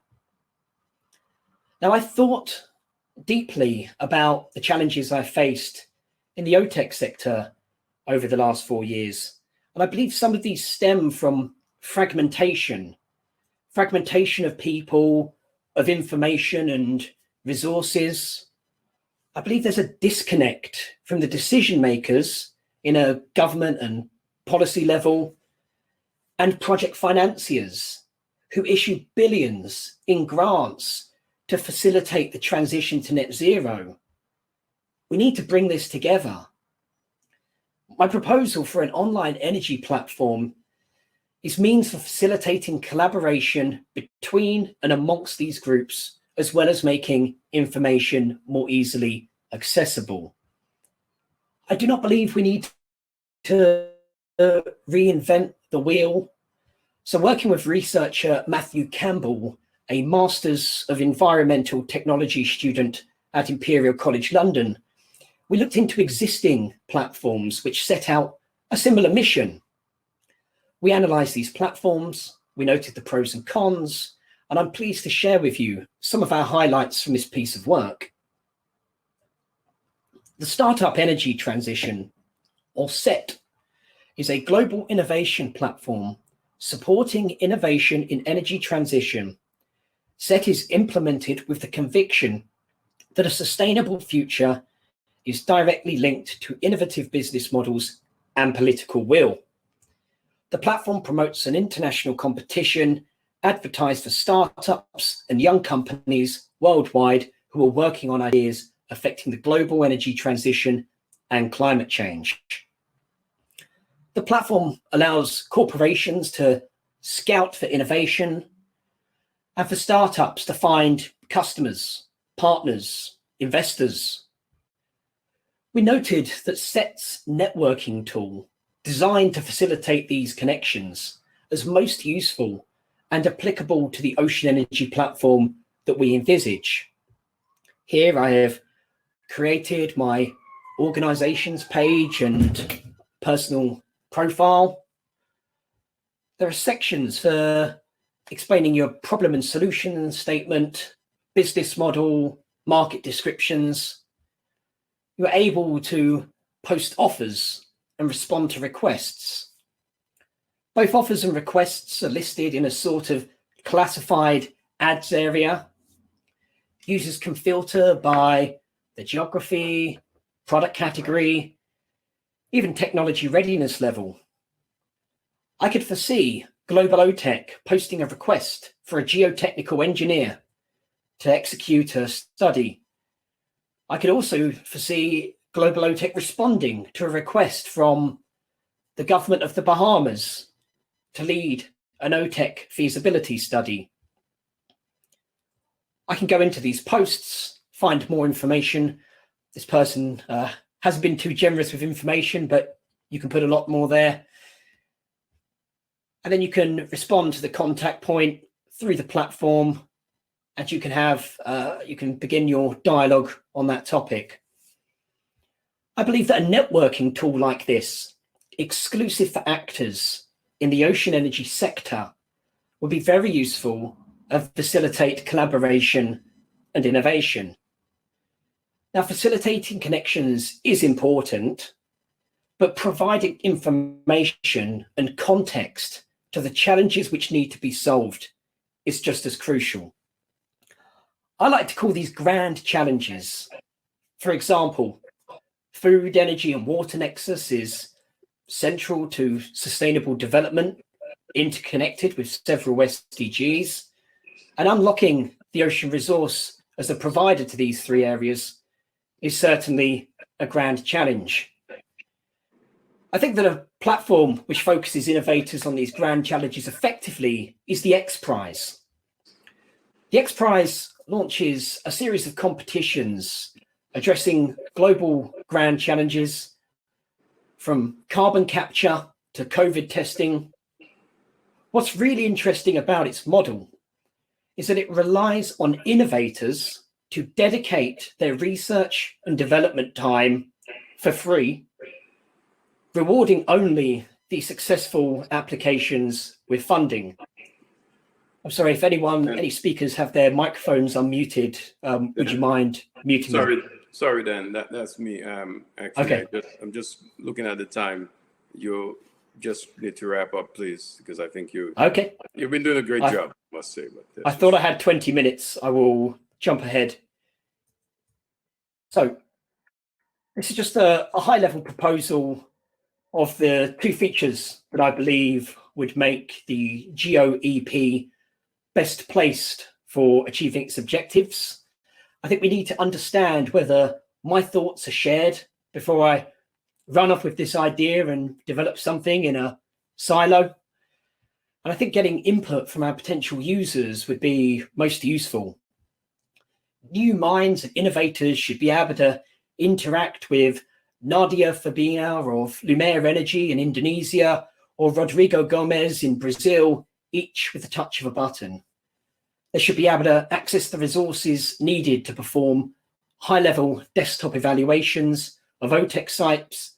Now, I thought deeply about the challenges I faced in the OTEC sector over the last 4 years. And I believe some of these stem from fragmentation of people, of information and resources. I believe there's a disconnect from the decision makers in a government and policy level and project financiers who issue billions in grants to facilitate the transition to net zero. We need to bring this together. My proposal for an online energy platform is means for facilitating collaboration between and amongst these groups, as well as making information more easily accessible. I do not believe we need to reinvent the wheel. So working with researcher Matthew Campbell, a Masters of Environmental Technology student at Imperial College London, we looked into existing platforms which set out a similar mission. We analysed these platforms, we noted the pros and cons, and I'm pleased to share with you some of our highlights from this piece of work. The Startup Energy Transition, or SET, is a global innovation platform supporting innovation in energy transition. SET is implemented with the conviction that a sustainable future is directly linked to innovative business models and political will. The platform promotes an international competition advertised for startups and young companies worldwide who are working on ideas affecting the global energy transition and climate change. The platform allows corporations to scout for innovation and for startups to find customers, partners, investors. We noted that SET's networking tool, designed to facilitate these connections, as most useful and applicable to the ocean energy platform that we envisage. Here I have created my organizations page and personal profile. There are sections for explaining your problem and solution statement, business model, market descriptions. You're able to post offers and respond to requests. Both offers and requests are listed in a sort of classified ads area. Users can filter by the geography, product category, even technology readiness level. I could foresee Global OTEC posting a request for a geotechnical engineer to execute a study. I could also foresee Global OTEC responding to a request from the government of the Bahamas to lead an OTEC feasibility study. I can go into these posts, find more information. This person hasn't been too generous with information, but you can put a lot more there. And then you can respond to the contact point through the platform, and you can begin your dialogue on that topic. I believe that a networking tool like this, exclusive for actors in the ocean energy sector, would be very useful and facilitate collaboration and innovation. Now, facilitating connections is important, but providing information and context to the challenges which need to be solved is just as crucial. I like to call these grand challenges. For example, food, energy, and water nexus is central to sustainable development, interconnected with several SDGs, and unlocking the ocean resource as a provider to these three areas is certainly a grand challenge. I think that a platform which focuses innovators on these grand challenges effectively is the X Prize. The X Prize launches a series of competitions addressing global grand challenges, from carbon capture to COVID testing. What's really interesting about its model is that it relies on innovators to dedicate their research and development time for free, rewarding only the successful applications with funding. I'm sorry, if any speakers have their microphones unmuted, would you mind muting them? Sorry, Dan, that's me. Actually, okay. I'm just looking at the time. You just need to wrap up, please, because I think you've been doing a great job, I must say. But I thought I had 20 minutes. I will jump ahead. So this is just a high-level proposal of the two features that I believe would make the GeoEP best placed for achieving its objectives. I think we need to understand whether my thoughts are shared before I run off with this idea and develop something in a silo. And I think getting input from our potential users would be most useful. New minds and innovators should be able to interact with Nadia Fabina of Lumiere Energy in Indonesia or Rodrigo Gomez in Brazil, each with the touch of a button. They should be able to access the resources needed to perform high-level desktop evaluations of OTEC sites.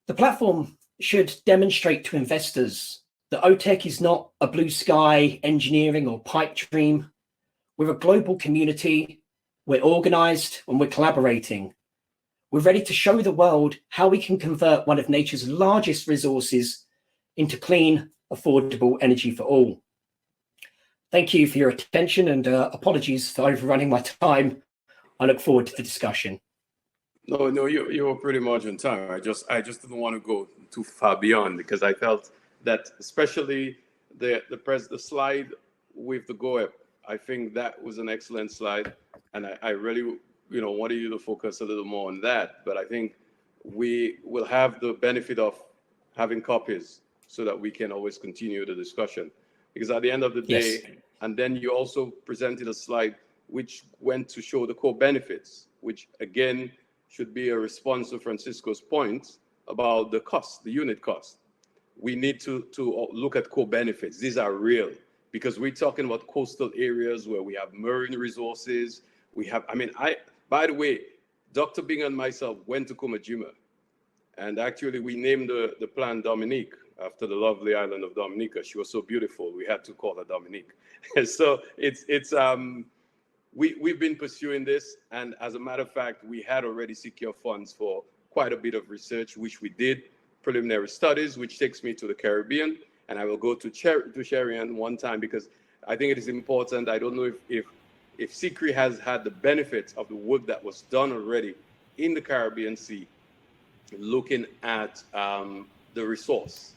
The platform should demonstrate to investors that OTEC is not a blue sky engineering or pipe dream. We're a global community, we're organized, and we're collaborating. We're ready to show the world how we can convert one of nature's largest resources into clean, affordable energy for all. Thank you for your attention, and apologies for overrunning my time. I look forward to the discussion. No, you were pretty much on time. I just didn't want to go too far beyond, because I felt that especially the slide with the GoEP, I think that was an excellent slide, and I really wanted you to focus a little more on that. But I think we will have the benefit of having copies so that we can always continue the discussion. Because at the end of the day, yes. And then you also presented a slide which went to show the core benefits, which again should be a response to Francisco's point about the cost, the unit cost. we need to look at co-benefits. These are real, because we're talking about coastal areas where we have marine resources. We have, by the way, Dr. Bing and myself went to Komajima, and actually we named the plant Dominique after the lovely island of Dominica. She was so beautiful, we had to call her Dominique. And so we've been pursuing this, and as a matter of fact, we had already secured funds for quite a bit of research, which we did, preliminary studies, which takes me to the Caribbean, and I will go to Sherian one time, because I think it is important. I don't know if SICRE has had the benefits of the work that was done already in the Caribbean Sea, looking at the resource,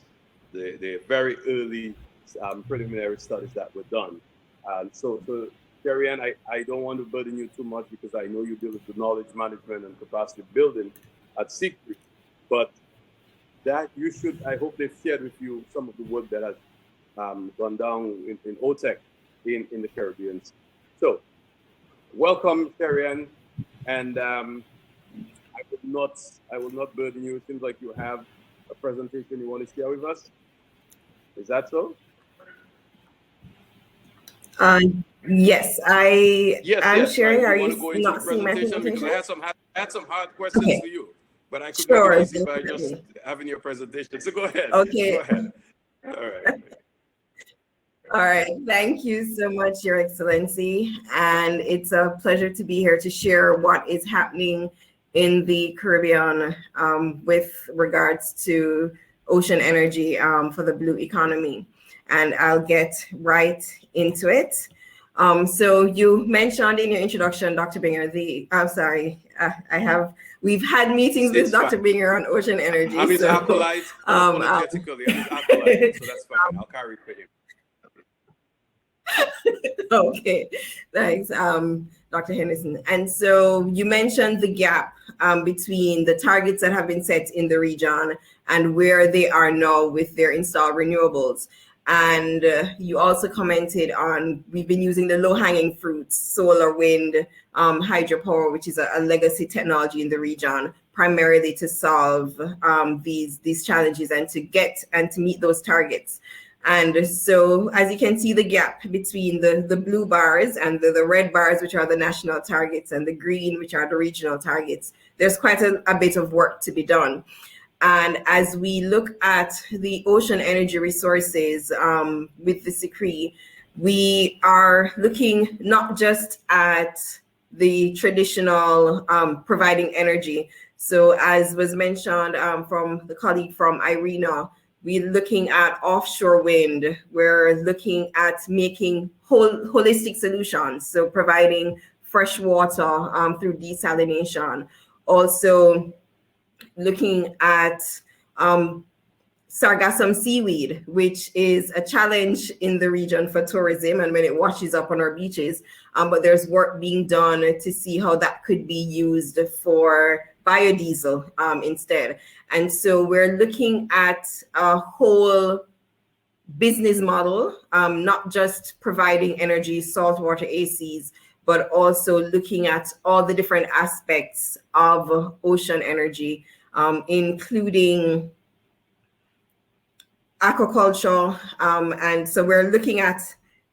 the very early preliminary studies that were done. So Sherian, I don't want to burden you too much, because I know you deal with the knowledge management and capacity building at SICRE, but that you should, I hope they've shared with you some of the work that has gone down in OTEC in the Caribbean. So welcome, Sherian, and I will not burden you. It seems like you have a presentation you want to share with us. Is that so? Yes, I'm sharing. Right. Are you not seeing my presentation? Because I had some hard questions for you, but I could sure, make it easy by just having your presentation. So go ahead. Okay. Go ahead. All right. All right. Thank you so much, Your Excellency. And it's a pleasure to be here to share what is happening in the Caribbean with regards to ocean energy for the blue economy. And I'll get right into it. So you mentioned in your introduction, Dr. Binger, we've had meetings with Dr. Binger on ocean energy. I'm his acolyte, apologetically, I'm his acolyte, so that's fine. I'll carry for him. Okay, thanks, Dr. Henderson. And so you mentioned the gap between the targets that have been set in the region and where they are now with their installed renewables. And you also commented on, we've been using the low-hanging fruits, solar, wind, hydropower, which is a legacy technology in the region, primarily to solve these challenges and to meet those targets. And so, as you can see, the gap between the blue bars and the red bars, which are the national targets, and the green, which are the regional targets, there's quite a bit of work to be done. And as we look at the ocean energy resources with the SICRE, we are looking not just at the traditional providing energy. So as was mentioned from the colleague from IRENA, we're looking at offshore wind. We're looking at making holistic solutions, so providing fresh water through desalination. Also looking at sargassum seaweed, which is a challenge in the region for tourism and when it washes up on our beaches. But there's work being done to see how that could be used for biodiesel instead. And so we're looking at a whole business model, not just providing energy, saltwater ACs, but also looking at all the different aspects of ocean energy, including aquaculture. And so we're looking at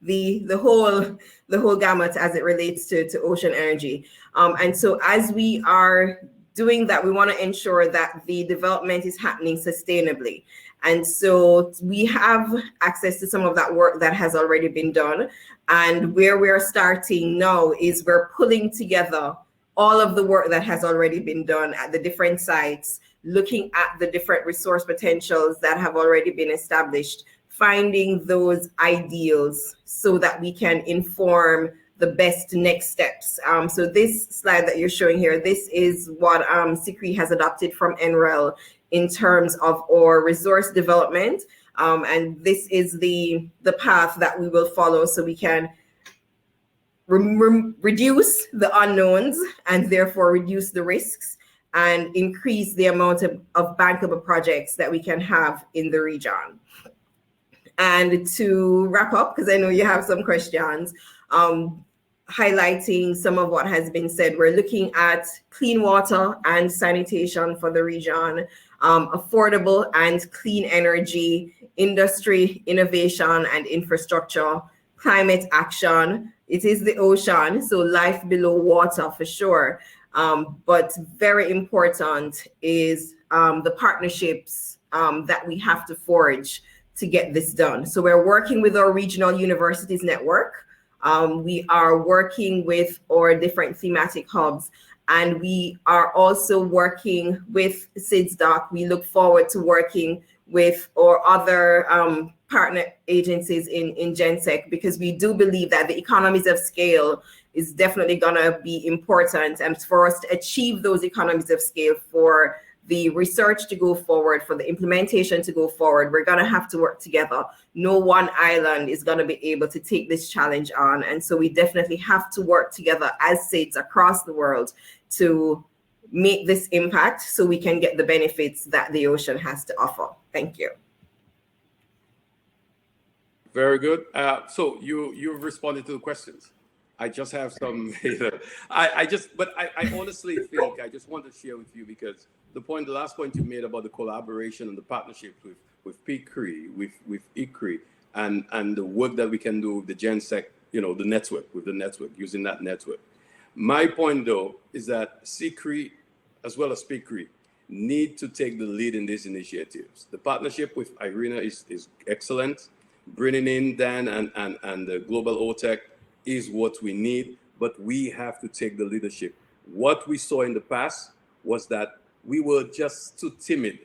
the whole gamut as it relates to ocean energy. And so as we are doing that, we want to ensure that the development is happening sustainably. And so we have access to some of that work that has already been done. And where we're starting now is we're pulling together all of the work that has already been done at the different sites, looking at the different resource potentials that have already been established, finding those ideals so that we can inform the best next steps. So this slide that you're showing here, this is what SICRE has adopted from NREL in terms of our resource development. And this is the path that we will follow so we can reduce the unknowns and therefore reduce the risks and increase the amount of bankable projects that we can have in the region. And to wrap up, because I know you have some questions, highlighting some of what has been said, we're looking at clean water and sanitation for the region. affordable and clean energy, industry, innovation and infrastructure, climate action. It is the ocean, so life below water for sure. But very important is the partnerships that we have to forge to get this done. So we're working with our regional universities network. We are working with our different thematic hubs, and we are also working with SIDS. We look forward to working with our other partner agencies in GenTech, because we do believe that the economies of scale is definitely going to be important. And for us to achieve those economies of scale, for the research to go forward, for the implementation to go forward, we're going to have to work together. No one island is going to be able to take this challenge on. And so we definitely have to work together as SIDS across the world to make this impact so we can get the benefits that the ocean has to offer. Thank you. Very good. So you've responded to the questions. I just have some. I honestly think I just want to share with you, because the last point you made about the collaboration and the partnership with PCRE, with ICRE, and the work that we can do with the GenSec, the network, using that network. My point though is that CCRE as well as PCRE need to take the lead in these initiatives. The partnership with IRENA is excellent. Bringing in Dan and the global OTEC is what we need, but we have to take the leadership. What we saw in the past was that we were just too timid.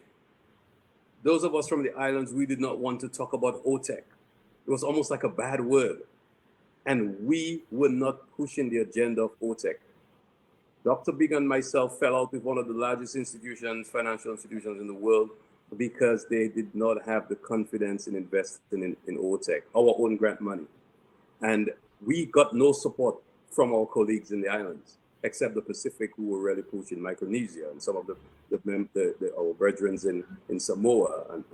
Those of us from the islands, we did not want to talk about OTEC. It was almost like a bad word. And we were not pushing the agenda of OTEC. Dr. Big and myself fell out with one of the largest financial institutions in the world, because they did not have the confidence in investing in OTEC, our own grant money. And we got no support from our colleagues in the islands, except the Pacific, who were really pushing Micronesia and some of our brethren in Samoa and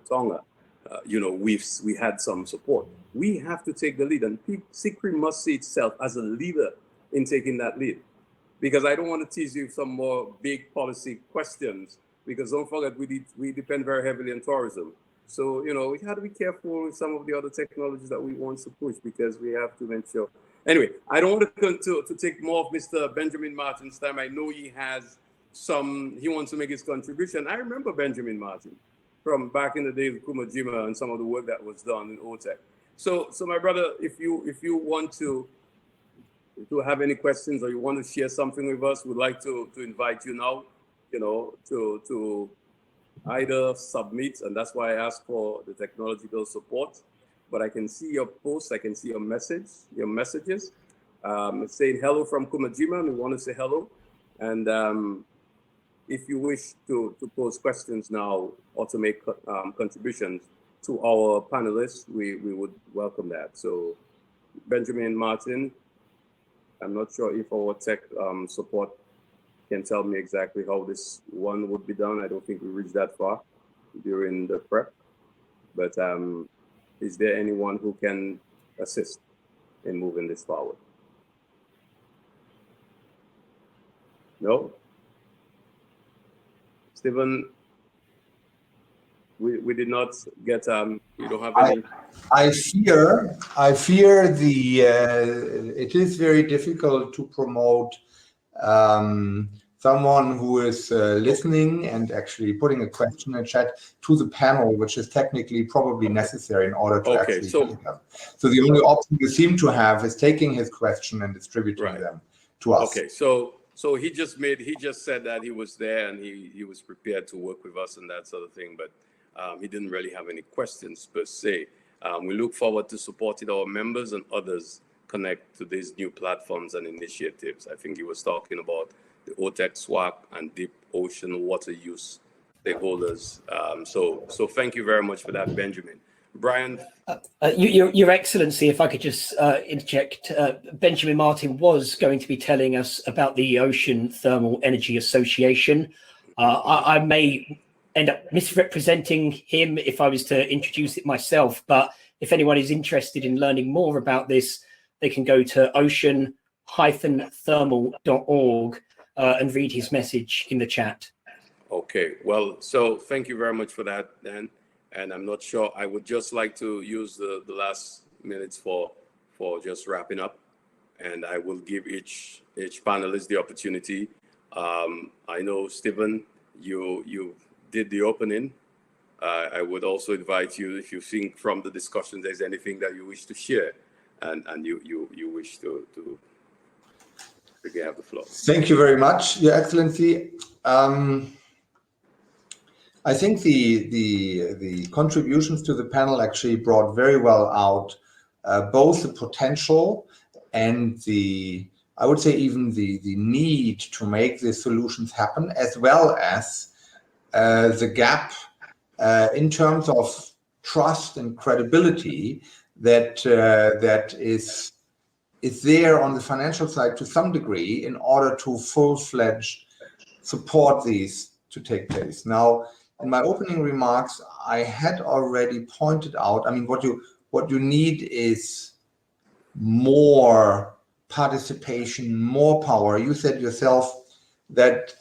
Tonga. We had some support. We have to take the lead, and CCRE must see itself as a leader in taking that lead. Because I don't want to tease you with some more big policy questions, because don't forget, we depend very heavily on tourism. So, we have to be careful with some of the other technologies that we want to push, because we have to make sure. Anyway, I don't want to take more of Mr. Benjamin Martin's time. I know he wants to make his contribution. I remember Benjamin Martin from back in the days of Kumajima and some of the work that was done in OTEC. So my brother, if you want to have any questions, or you want to share something with us, we'd like to invite you now, to either submit, and that's why I asked for the technological support. But I can see your posts, I can see your messages. It's saying hello from Kumajima, and we want to say hello. And if you wish to pose questions now or to make contributions to our panelists, we would welcome that. So Benjamin Martin, I'm not sure if our tech support can tell me exactly how this one would be done. I don't think we reached that far during the prep, but is there anyone who can assist in moving this forward? No? Stephen, we did not get, you don't have any? I fear it is very difficult to promote someone who is listening and actually putting a question in chat to the panel, which is technically probably necessary in order to actually take them. So the only option you seem to have is taking his question and distributing them to us. Okay, so he just said that he was there and he was prepared to work with us and that sort of thing, but he didn't really have any questions per se. We look forward to supporting our members and others connect to these new platforms and initiatives. I think he was talking about the OTEC SWAC and deep ocean water use stakeholders. So thank you very much for that, Benjamin. Brian? Your Excellency, if I could just interject, Benjamin Martin was going to be telling us about the Ocean Thermal Energy Association. I may end up misrepresenting him if I was to introduce it myself, but if anyone is interested in learning more about this, they can go to ocean-thermal.org and read his message in the chat. Okay, well, so thank you very much for that, Dan. And I'm not sure, I would just like to use the last minutes for just wrapping up. And I will give each panelist the opportunity. I know, Stephen, you did the opening. I would also invite you, if you think from the discussion there's anything that you wish to share, and you wish to have the floor. Thank you very much, Your Excellency. I think the contributions to the panel actually brought very well out both the potential and I would say even the need to make the solutions happen, as well as the gap in terms of trust and credibility that is there on the financial side to some degree in order to full-fledged support these to take place. Now, in my opening remarks, I had already pointed out, I mean, what you need is more participation, more power. You said yourself that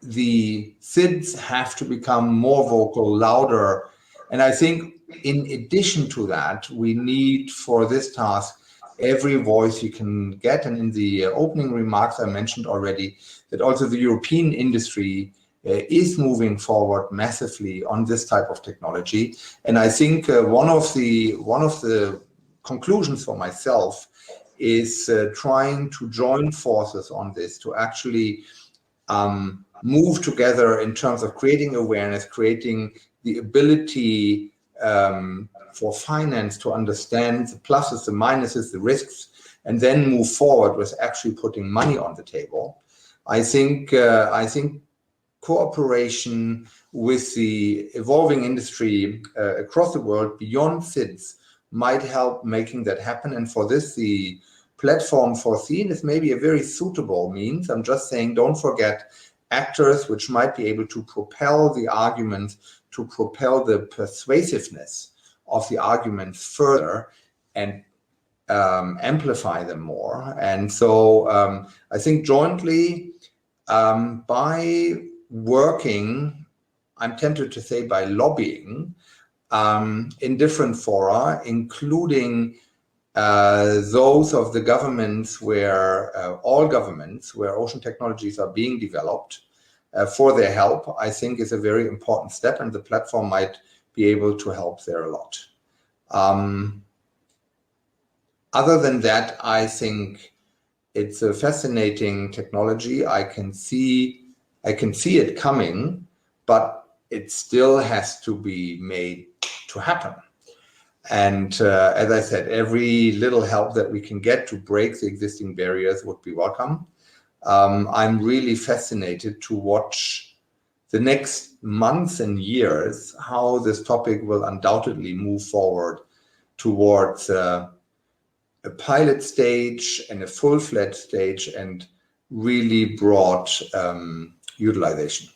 the SIDS have to become more vocal, louder. And I think in addition to that, we need for this task every voice you can get. And in the opening remarks, I mentioned already that also the European industry is moving forward massively on this type of technology. And I think one of the conclusions for myself is trying to join forces on this to actually move together in terms of creating awareness, creating the ability for finance to understand the pluses, the minuses, the risks, and then move forward with actually putting money on the table. I think cooperation with the evolving industry across the world beyond SIDS might help making that happen. And for this, the platform foreseen is maybe a very suitable means. I'm just saying, don't forget actors which might be able to propel the argument, to propel the persuasiveness of the argument further and amplify them more. And so I think jointly, by working, I'm tempted to say by lobbying in different fora, including those of the governments where all governments where ocean technologies are being developed for their help, I think is a very important step, and the platform might be able to help there a lot. Other than that, I think it's a fascinating technology. I can see it coming, but it still has to be made to happen. And as I said, every little help that we can get to break the existing barriers would be welcome. I'm really fascinated to watch the next months and years how this topic will undoubtedly move forward towards a pilot stage and a full-fledged stage and really broad utilization.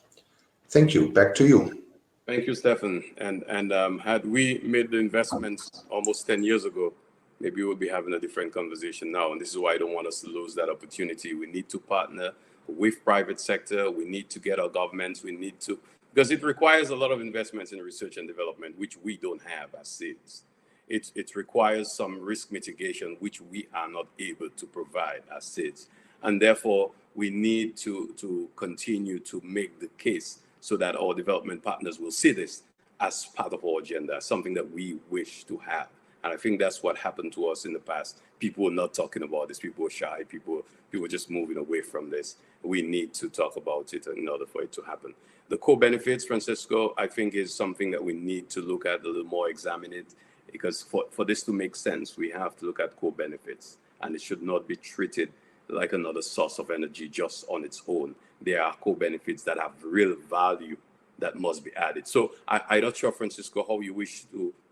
Thank you. Back to you. Thank you, Stefan. And had we made the investments almost 10 years ago, maybe we'll be having a different conversation now. And this is why I don't want us to lose that opportunity. We need to partner with private sector. We need to get our governments. We need to, because it requires a lot of investments in research and development, which we don't have as SIDS. It requires some risk mitigation, which we are not able to provide as SIDS. And therefore, we need to continue to make the case so that our development partners will see this as part of our agenda, something that we wish to have. And I think that's what happened to us in the past. People were not talking about this. People were shy. People were just moving away from this. We need to talk about it in order for it to happen. The co-benefits, Francisco, I think is something that we need to look at a little more, examine it, because for this to make sense, we have to look at co-benefits, and it should not be treated like another source of energy just on its own. There are co-benefits that have real value that must be added. So I'm not sure, Francisco, how you wish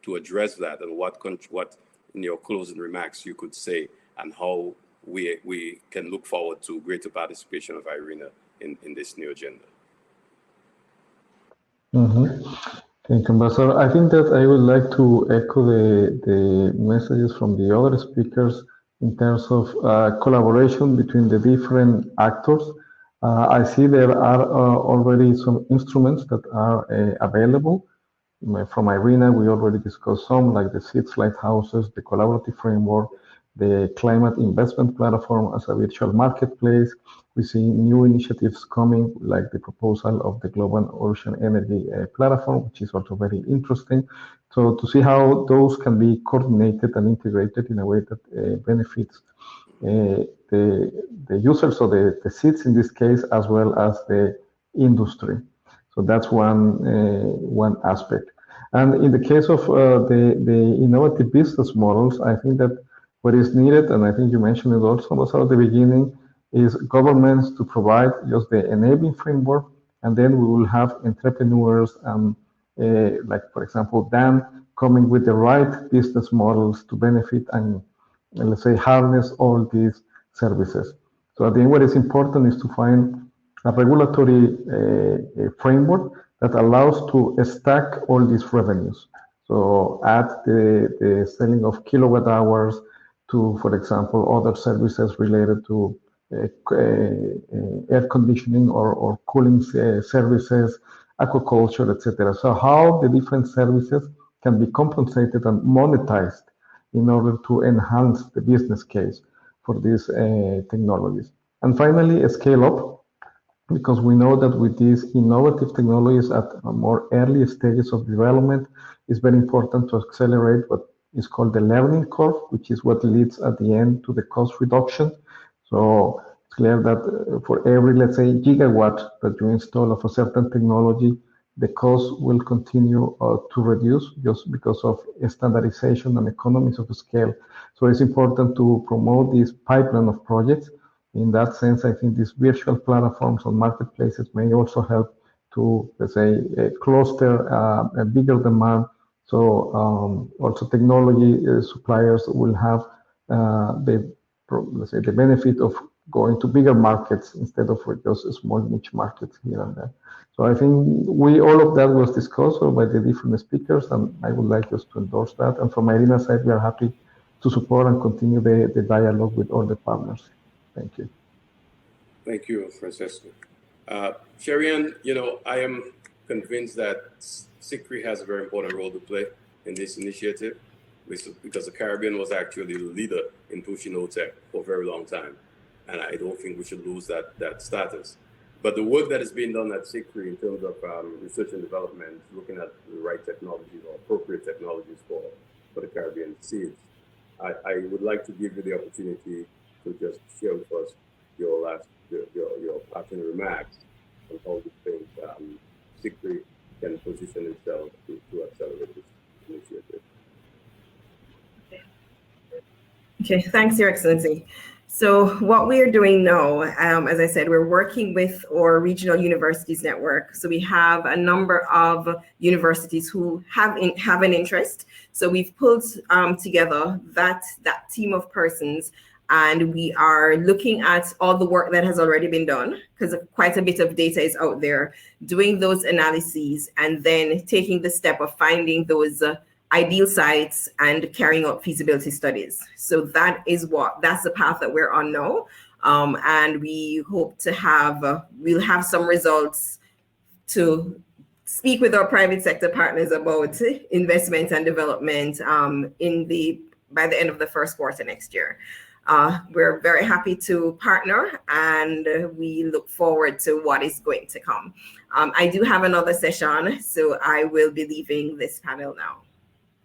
to address that, and what in your closing remarks you could say, and how we can look forward to greater participation of IRENA in this new agenda. Thank you, Ambassador. I think that I would like to echo the messages from the other speakers in terms of collaboration between the different actors. I see there are already some instruments that are available. From IRENA, we already discussed some, like the SIDS lighthouses, the collaborative framework, the climate investment platform as a virtual marketplace. We see new initiatives coming, like the proposal of the Global Ocean Energy Platform, which is also very interesting. So to see how those can be coordinated and integrated in a way that benefits the users, so the SIDS in this case, as well as the industry. So that's one aspect. And in the case of the innovative business models, I think that what is needed, and I think you mentioned it also at the beginning, is governments to provide just the enabling framework, and then we will have entrepreneurs, like for example, Dan, coming with the right business models to benefit and let's say harness all these services. So I think what is important is to find a regulatory framework that allows to stack all these revenues. So add the selling of kilowatt hours to, for example, other services related to air conditioning or cooling services, aquaculture, etc. So how the different services can be compensated and monetized in order to enhance the business case for these technologies. And finally, a scale up, because we know that with these innovative technologies at more early stages of development, it's very important to accelerate what is called the learning curve, which is what leads at the end to the cost reduction. So it's clear that for every, let's say, gigawatt that you install of a certain technology, the cost will continue to reduce just because of standardization and economies of scale. So it's important to promote this pipeline of projects. In that sense, I think these virtual platforms on marketplaces may also help to, let's say, cluster a bigger demand. So also technology suppliers will have let's say, the benefit of going to bigger markets instead of just small niche markets here and there. So I think all of that was discussed by the different speakers, and I would like just to endorse that. And from IRENA's side, we are happy to support and continue the dialogue with all the partners. Thank you. Thank you, Francesco. Sherian, I am convinced that SICRE has a very important role to play in this initiative, because the Caribbean was actually the leader in pushing OTEC for a very long time. And I don't think we should lose that status. But the work that is being done at SICRE in terms of research and development, looking at the right technologies or appropriate technologies for the Caribbean SIDS, I would like to give you the opportunity to just share with us your parting remarks on how you think SICRE can position itself to accelerate this initiative. Okay, thanks, Your Excellency. So what we are doing now, as I said, we're working with our regional universities network. So we have a number of universities who have an interest. So we've pulled together that team of persons, and we are looking at all the work that has already been done, because quite a bit of data is out there, doing those analyses, and then taking the step of finding those ideal sites and carrying out feasibility studies. So that's the path that we're on now. And we hope to we'll have some results to speak with our private sector partners about investment and development by the end of the first quarter next year. We're very happy to partner, and we look forward to what is going to come. I do have another session, so I will be leaving this panel now.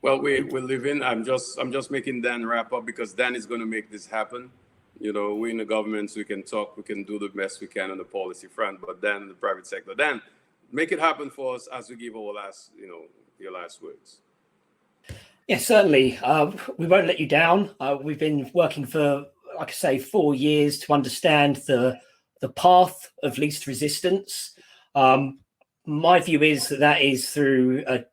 Well, we're leaving. I'm just making Dan wrap up, because Dan is going to make this happen. We in the government, so we can talk, we can do the best we can on the policy front, but then the private sector. Dan, make it happen for us as we give our your last words. Yes, certainly. We won't let you down. We've been working for, like I say, 4 years to understand the path of least resistance. My view is that is through a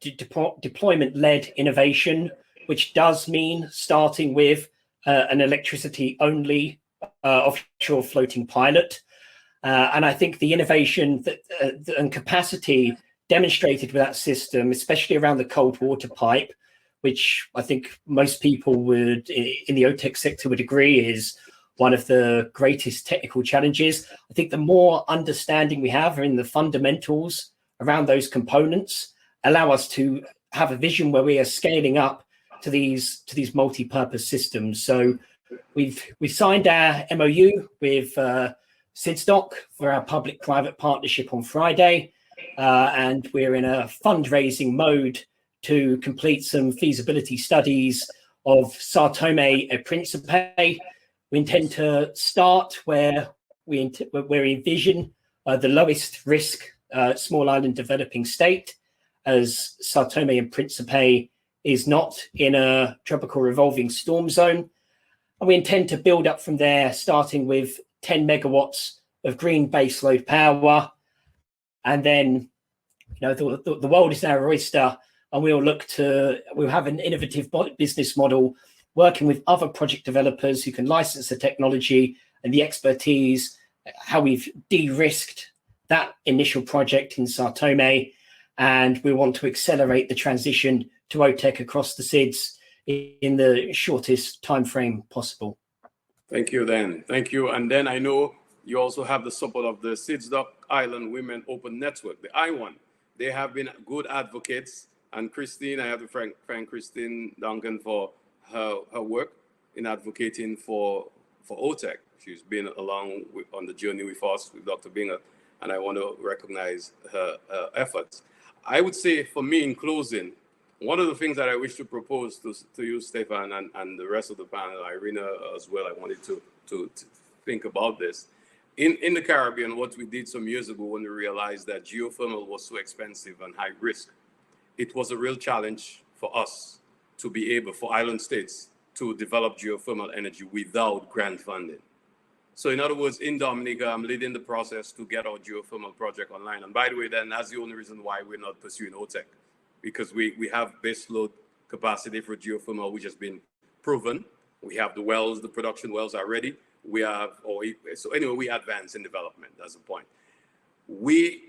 deployment-led innovation, which does mean starting with an electricity-only offshore floating pilot. And I think the innovation and capacity demonstrated with that system, especially around the cold water pipe, which I think most people in the OTEC sector would agree is one of the greatest technical challenges. I think the more understanding we have in the fundamentals around those components allow us to have a vision where we are scaling up to these multi-purpose systems. So we've signed our MOU with SIDS for our public-private partnership on Friday, and we're in a fundraising mode to complete some feasibility studies of Sao Tome and Principe. We intend to start where we envision the lowest risk small island developing state, as Sao Tome and Principe is not in a tropical revolving storm zone. And we intend to build up from there, starting with 10 megawatts of green baseload power. And then, the world is our oyster, and we'll have an innovative business model working with other project developers who can license the technology and the expertise, how we've de-risked that initial project in Sao Tome. And we want to accelerate the transition to OTEC across the SIDS in the shortest timeframe possible. Thank you, Dan. Thank you. And then I know you also have the support of the SIDS Island Women Open Network, the I1. They have been good advocates. And Christine, I have to thank Christine Duncan for her work in advocating for OTEC. She's been along on the journey with us, with Dr. Binger, and I want to recognize her efforts. I would say, for me, in closing, one of the things that I wish to propose to you, Stefan, and the rest of the panel, IRENA as well, I wanted to think about this. In the Caribbean, what we did some years ago when we realized that geothermal was so expensive and high risk, it was a real challenge for us to be able, for island states, to develop geothermal energy without grant funding. So in other words, in Dominica, I'm leading the process to get our geothermal project online. And by the way, then that's the only reason why we're not pursuing OTEC, because we have base load capacity for geothermal, which has been proven. We have the wells, the production wells are ready. We advance in development. That's the point. We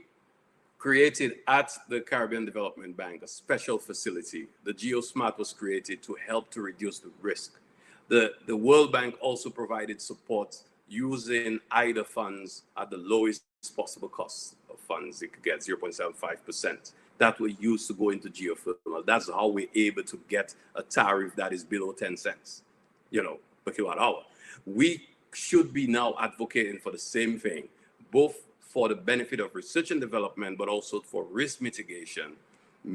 created at the Caribbean Development Bank a special facility. The GeoSmart was created to help to reduce the risk. The World Bank also provided support using IDA funds at the lowest possible cost of funds. It could get 0.75%. That were used to go into geothermal. That's how we're able to get a tariff that is below 10 cents, per kilowatt hour. We should be now advocating for the same thing, both for the benefit of research and development, but also for risk mitigation,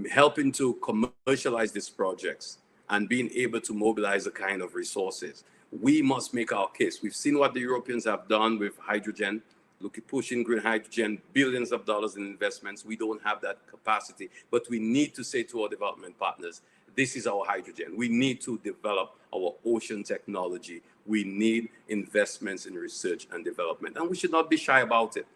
helping to commercialize these projects and being able to mobilize the kind of resources. We must make our case. We've seen what the Europeans have done with hydrogen. Look at pushing green hydrogen, billions of dollars in investments. We don't have that capacity, but we need to say to our development partners, this is our hydrogen. We need to develop our ocean technology. We need investments in research and development, and we should not be shy about it.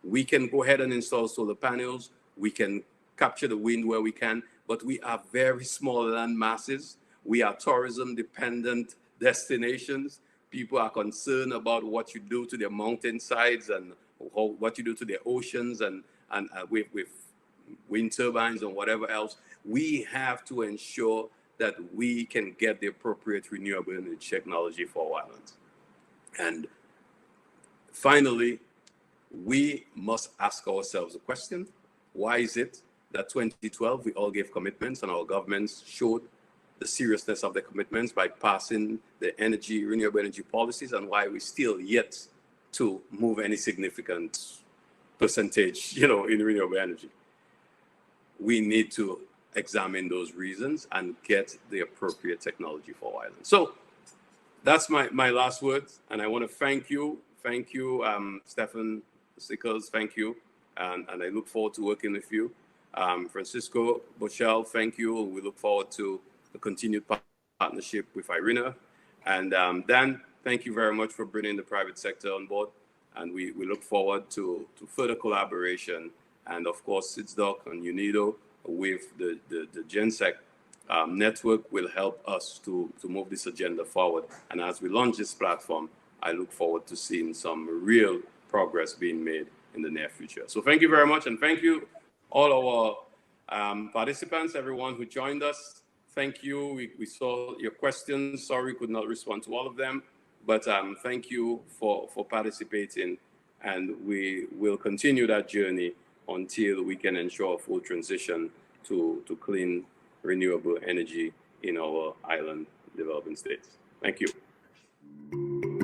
We can go ahead and install solar panels. We can capture the wind where we can, but we are very small land masses. We are tourism dependent destinations. People are concerned about what you do to their mountainsides and what you do to their oceans and with wind turbines and whatever else. We have to ensure that we can get the appropriate renewable energy technology for our islands. And finally, we must ask ourselves a question. Why is it that 2012, we all gave commitments and our governments showed the seriousness of the commitments by passing the renewable energy policies, and why we still yet to move any significant percentage, in renewable energy? We need to examine those reasons and get the appropriate technology for our island. So that's my last words, and I want to thank you, Stefan Sickles, thank you, and I look forward to working with you. Francisco Bochel, thank you. We look forward to the continued partnership with IRENA. And Dan, thank you very much for bringing the private sector on board. And we look forward to further collaboration. And of course, SIDS and UNIDO with the GenSec network will help us to move this agenda forward. And as we launch this platform, I look forward to seeing some real progress being made in the near future. So thank you very much. And thank you all our participants, everyone who joined us. Thank you. We saw your questions. Sorry, could not respond to all of them. But thank you for participating, and we will continue that journey until we can ensure a full transition to clean, renewable energy in our island developing states. Thank you.